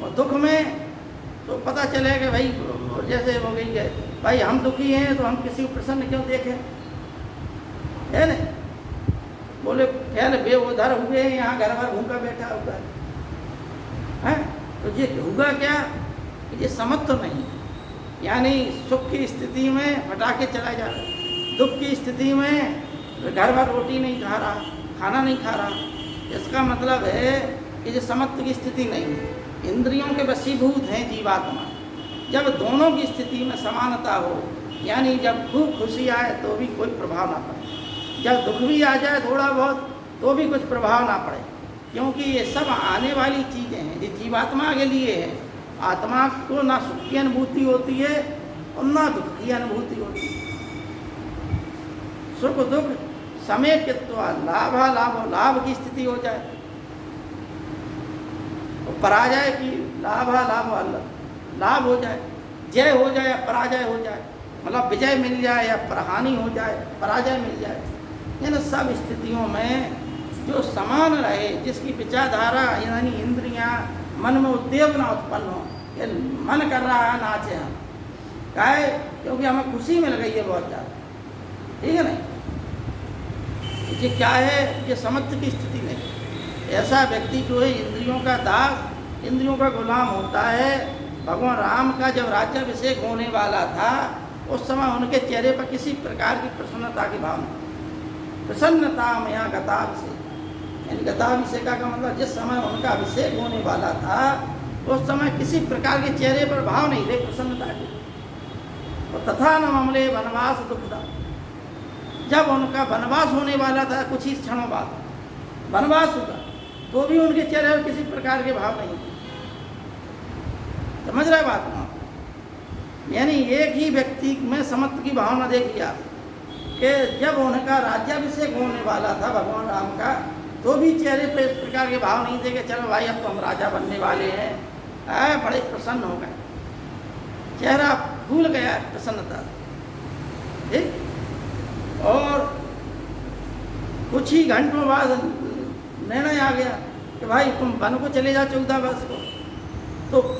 और दुख में तो पता चले कि भाई जैसे हो गई है, भाई हम दुखी हैं तो हम किसी को प्रसन्न क्यों देखें, है नहीं। बोले फैल बेउधर हुए हैं, यहाँ घर भर भूखा बैठा हुआ है, तो ये होगा क्या? ये समत्व नहीं। यानी सुख की स्थिति में फटाके चलाए जा रहे, दुख की स्थिति में घर भर रोटी नहीं खा रहा, खाना नहीं खा रहा। इसका मतलब है कि ये समत्व की स्थिति नहीं है। इंद्रियों के वशीभूत हैं जीवात्मा। जब दोनों की स्थिति में समानता हो, यानी जब खूब खुशी आए तो भी कोई प्रभाव ना पड़े, जब दुख भी आ जाए थोड़ा बहुत तो भी कुछ प्रभाव ना पड़े, क्योंकि ये सब आने वाली चीज़ें हैं। ये जीवात्मा के लिए है। आत्मा को ना सुख की अनुभूति होती है और ना दुख की अनुभूति होती है। सुख दुख समय कृत्वा लाभा लाभो, लाभ की स्थिति हो जाए, और पराजय की लाभा लाभ लाभ हो जाए, जय हो जाए या पराजय हो जाए, मतलब विजय मिल जाए या हानि हो जाए, पराजय मिल जाए। इन सब स्थितियों में जो समान रहे, जिसकी विचारधारा यानी इंद्रियां मन में उद्वेग ना उत्पन्न हो, ये मन कर रहा है नाचे हम, काहे? क्योंकि हमें खुशी मिल गई है बहुत ज़्यादा, ठीक है नहीं। ये क्या है? ये समत्व की स्थिति नहीं। ऐसा व्यक्ति जो है इंद्रियों का दास, इंद्रियों का गुलाम होता है। भगवान राम का जब राज्याभिषेक होने वाला था उस समय उनके चेहरे पर किसी प्रकार की प्रसन्नता की भावना, प्रसन्नता में यहाँ गताभिषेक, यानी गताभिषेका का मतलब जिस समय उनका अभिषेक होने वाला था उस समय किसी प्रकार के चेहरे पर भाव नहीं थे प्रसन्नता के। और तथा न मामले वनवास दुखदा, जब उनका वनवास होने वाला था कुछ ही क्षणों बाद वनवास हुआ, तो भी उनके चेहरे पर किसी प्रकार के भाव नहीं थे। समझ रहे बात को? यानी एक ही व्यक्ति में समत्व की भावना देखिए आप, कि जब उनका राज्याभिषेक होने वाला था भगवान राम का, तो भी चेहरे पर इस प्रकार के भाव नहीं थे कि चलो भाई अब तो हम राजा बनने वाले हैं। बड़े प्रसन्न हो गए, चेहरा भूल गया प्रसन्नता। ठीक, और कुछ ही घंटों बाद निर्णय आ गया कि भाई तुम वन को चले जाओ 14 वर्ष को,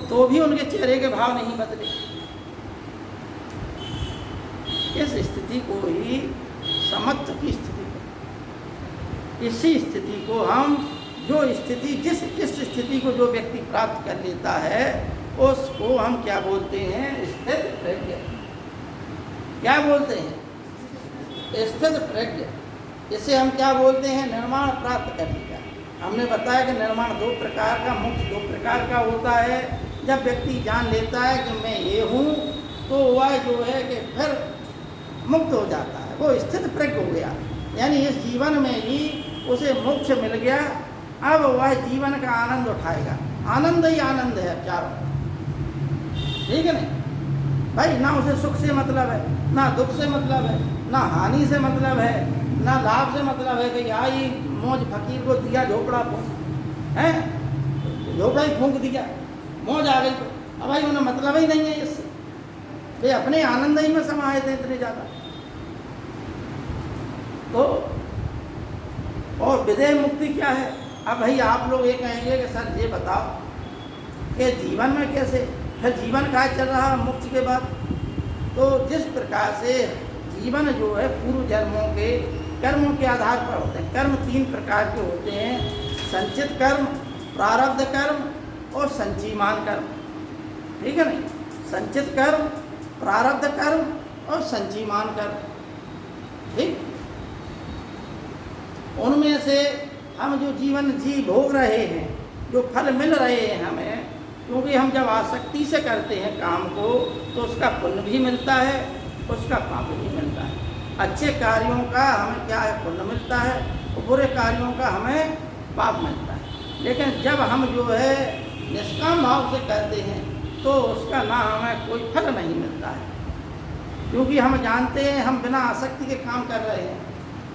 तो भी उनके चेहरे के भाव नहीं बदले। इस स्थिति को ही समत्व की स्थिति है। इसी स्थिति को हम जिस स्थिति को जो व्यक्ति प्राप्त कर लेता है उसको हम क्या बोलते हैं? स्थित प्रज्ञ। क्या बोलते हैं? स्थित प्रज्ञ। इसे हम क्या बोलते हैं? निर्माण प्राप्त करने का। हमने बताया कि निर्माण दो प्रकार का, मुख्य दो प्रकार का होता है। जब व्यक्ति जान लेता है कि मैं ये हूँ, तो वह जो है कि फिर मुक्त हो जाता है, वो स्थित प्रज्ञ हो गया। यानी इस जीवन में ही उसे मोक्ष मिल गया। अब वह जीवन का आनंद उठाएगा। आनंद ही आनंद है चारों। ठीक है नहीं भाई? ना उसे सुख से मतलब है, ना दुख से मतलब है, ना हानि से मतलब है, ना लाभ से मतलब है कि आई मौज फकीर को दिया झोपड़ा फूंक है, झोपड़ा ही फूंक दिया, मौज आ गई। तो अब भाई उन्हें मतलब ही नहीं है इससे, वे अपने आनंद ही में समाये थे इतने ज़्यादा। तो और विदेह मुक्ति क्या है? अब भाई आप लोग ये कहेंगे कि सर ये बताओ कि जीवन में कैसे, फिर जीवन का चल रहा मुक्ति के बाद? तो जिस प्रकार से जीवन जो है पूर्व जन्मों के कर्मों के आधार पर होते हैं। कर्म 3 प्रकार के होते हैं: संचित कर्म, प्रारब्ध कर्म और संचीमान कर्म। ठीक है नहीं? संचित कर्म, प्रारब्ध कर्म और संचीमान कर्म। ठीक, उनमें से हम जो जीवन भोग रहे हैं, जो फल मिल रहे हैं हमें, क्योंकि हम जब आसक्ति से करते हैं काम को तो उसका पुण्य भी मिलता है, उसका पाप भी मिलता है। अच्छे कार्यों का हमें क्या है? पुण्य मिलता है, और बुरे कार्यों का हमें पाप मिलता है। लेकिन जब हम जो है निष्काम भाव से करते हैं तो उसका ना हमें कोई फल नहीं मिलता है, क्योंकि हम जानते हैं हम बिना आसक्ति के काम कर रहे हैं।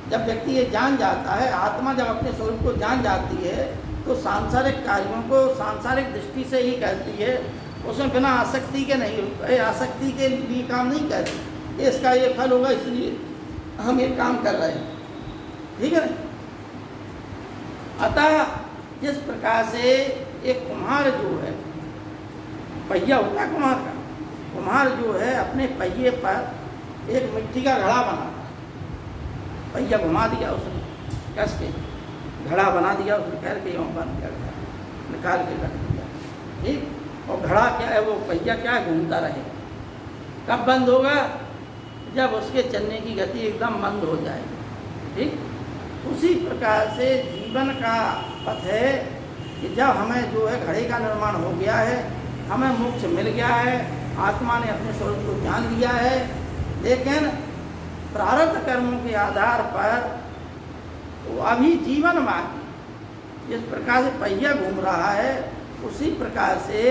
जब व्यक्ति ये जान जाता है, आत्मा जब अपने स्वरूप को जान जाती है, तो सांसारिक कार्यों को सांसारिक दृष्टि से ही करती है, उसमें बिना आसक्ति के नहीं, आसक्ति के लिए काम नहीं करती। इसका ये फल होगा इसलिए हम ये काम कर रहे हैं। ठीक है ना? अतः जिस प्रकार से एक कुम्हार जो है, पहिया होता है कुम्हार का, कुम्हार जो है अपने पहिए पर एक मिट्टी का घड़ा बनाता है। पहिया घुमा दिया उसने कस के, घड़ा बना दिया उसने, करके यूँ बंद किया, निकाल के रख दिया। ठीक, और घड़ा क्या है? वो पहिया क्या है? घूमता रहे। कब बंद होगा? जब उसके चलने की गति एकदम बंद हो जाएगी। ठीक, उसी प्रकार से जीवन का पथ है कि जब हमें जो है घड़े का निर्माण हो गया है, हमें मोक्ष मिल गया है, आत्मा ने अपने स्वरूप को जान लिया है, लेकिन प्रारब्ध कर्मों के आधार पर वो अभी जीवन बाकी। जिस प्रकार से पहिया घूम रहा है, उसी प्रकार से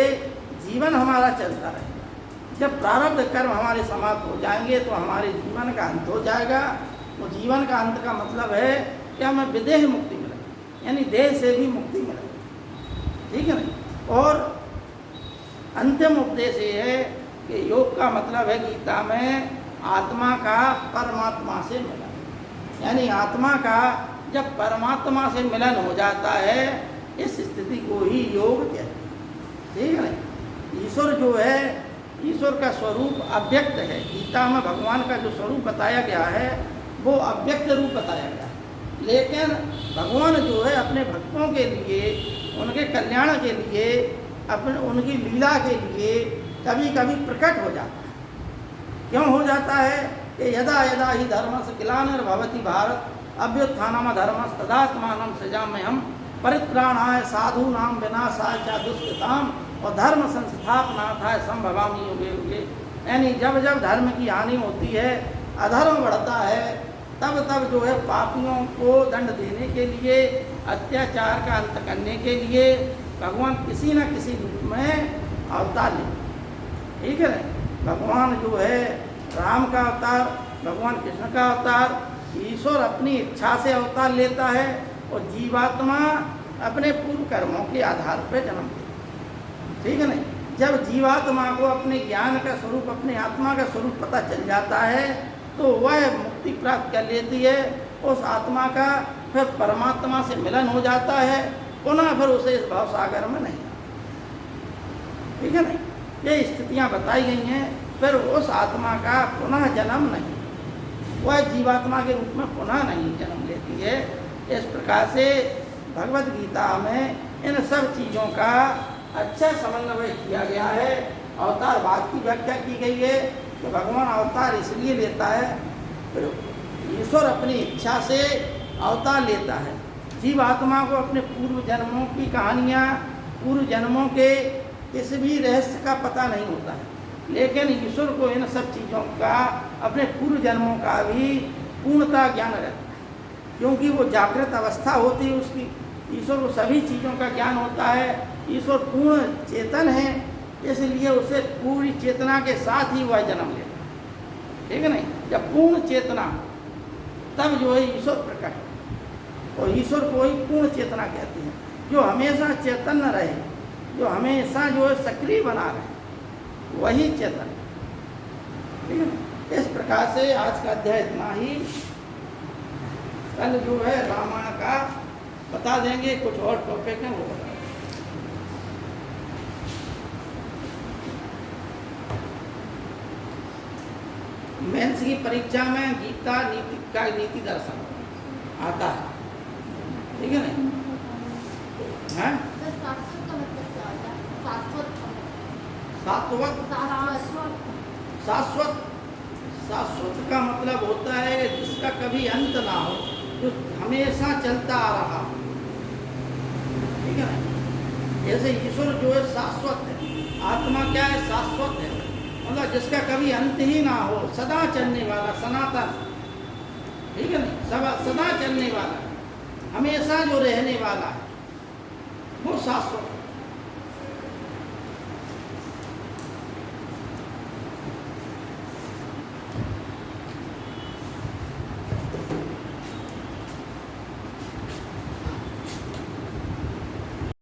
जीवन हमारा चलता रहेगा। जब प्रारब्ध कर्म हमारे समाप्त हो जाएंगे तो हमारे जीवन का अंत हो जाएगा। वो जीवन का अंत का मतलब है कि हमें विदेह मुक्ति मिलेगी, यानी देह से भी मुक्ति मिलेगी। ठीक है ना? और अंतिम उपदेश ये है कि योग का मतलब है गीता में आत्मा का परमात्मा से मिलन, यानी आत्मा का जब परमात्मा से मिलन हो जाता है, इस स्थिति को ही योग कहते हैं। ठीक है ना? ईश्वर जो है, ईश्वर का स्वरूप अव्यक्त है। गीता में भगवान का जो स्वरूप बताया गया है वो अव्यक्त रूप बताया गया है, लेकिन भगवान जो है अपने भक्तों के लिए, उनके कल्याण के लिए, अपने उनकी लीला के लिए कभी कभी प्रकट हो जाता है। क्यों हो जाता है? कि यदा यदा ही धर्मस्य ग्लानिर्भवति भारत अभ्युत्थानम धर्मस्तदात्मानं सृजाम्यहम् परित्राणाय साधूनां विनाशाय च दुष्कृताम् और धर्म संस्थापनार्थाय संभवामि युगे युगे। यानी जब जब धर्म की हानि होती है, अधर्म बढ़ता है, तब तब जो है पापियों को दंड देने के लिए अत्याचार का अंत करने के लिए भगवान किसी न किसी रूप में अवतार लेते, ठीक है ना। भगवान जो है राम का अवतार, भगवान कृष्ण का अवतार, ईश्वर अपनी इच्छा से अवतार लेता है और जीवात्मा अपने पूर्व कर्मों के आधार पर जन्म लेता है, ठीक है ना। जब जीवात्मा को अपने ज्ञान का स्वरूप, अपने आत्मा का स्वरूप पता चल जाता है तो वह मुक्ति प्राप्त कर लेती है। उस आत्मा का फिर परमात्मा से मिलन हो जाता है, पुनः फिर उसे इस भाव सागर में नहीं, ठीक है ना। ये स्थितियाँ बताई गई हैं। फिर उस आत्मा का पुनः जन्म नहीं, वह जीवात्मा के रूप में पुनः नहीं जन्म लेती है। इस प्रकार से भगवत गीता में इन सब चीज़ों का अच्छा समन्वय किया गया है। अवतारवाद की व्याख्या की गई है कि भगवान अवतार इसलिए लेता है, ईश्वर अपनी इच्छा से अवतार लेता है। जीवात्मा को अपने पूर्व जन्मों की कहानियाँ, पूर्व जन्मों के किसी भी रहस्य का पता नहीं होता है, लेकिन ईश्वर को इन सब चीज़ों का, अपने पूर्व जन्मों का भी पूर्णता ज्ञान रहता है, क्योंकि वो जागृत अवस्था होती है उसकी। ईश्वर को सभी चीज़ों का ज्ञान होता है। ईश्वर पूर्ण चेतन है, इसलिए उसे पूरी चेतना के साथ ही वह जन्म लेता है, ठीक है नहीं। जब पूर्ण चेतना, तब जो है ईश्वर प्रकट, और ईश्वर को ही पूर्ण चेतना कहते हैं, जो हमेशा चैतन्य रहे, जो हमेशा जो है सक्रिय बना रहे, वही चेतन, ठीक है ना। इस प्रकार से आज का अध्याय इतना ही। कल जो है रामायण का बता देंगे, कुछ और टॉपिक है वो बता देंगे। मेंस की परीक्षा में गीता नीति का नीति दर्शन आता है, ठीक है ना। हैं? शाश्वत, शाश्वत, शाश्वत का मतलब होता है जिसका कभी अंत ना हो, जो हमेशा चलता आ रहा, ठीक है ना। जैसे ईश्वर जो है शाश्वत है, आत्मा क्या है? शाश्वत है, मतलब जिसका कभी अंत ही ना हो, सदा चलने वाला, सनातन, ठीक है ना, सदा चलने वाला, हमेशा जो रहने वाला है, वो शाश्वत।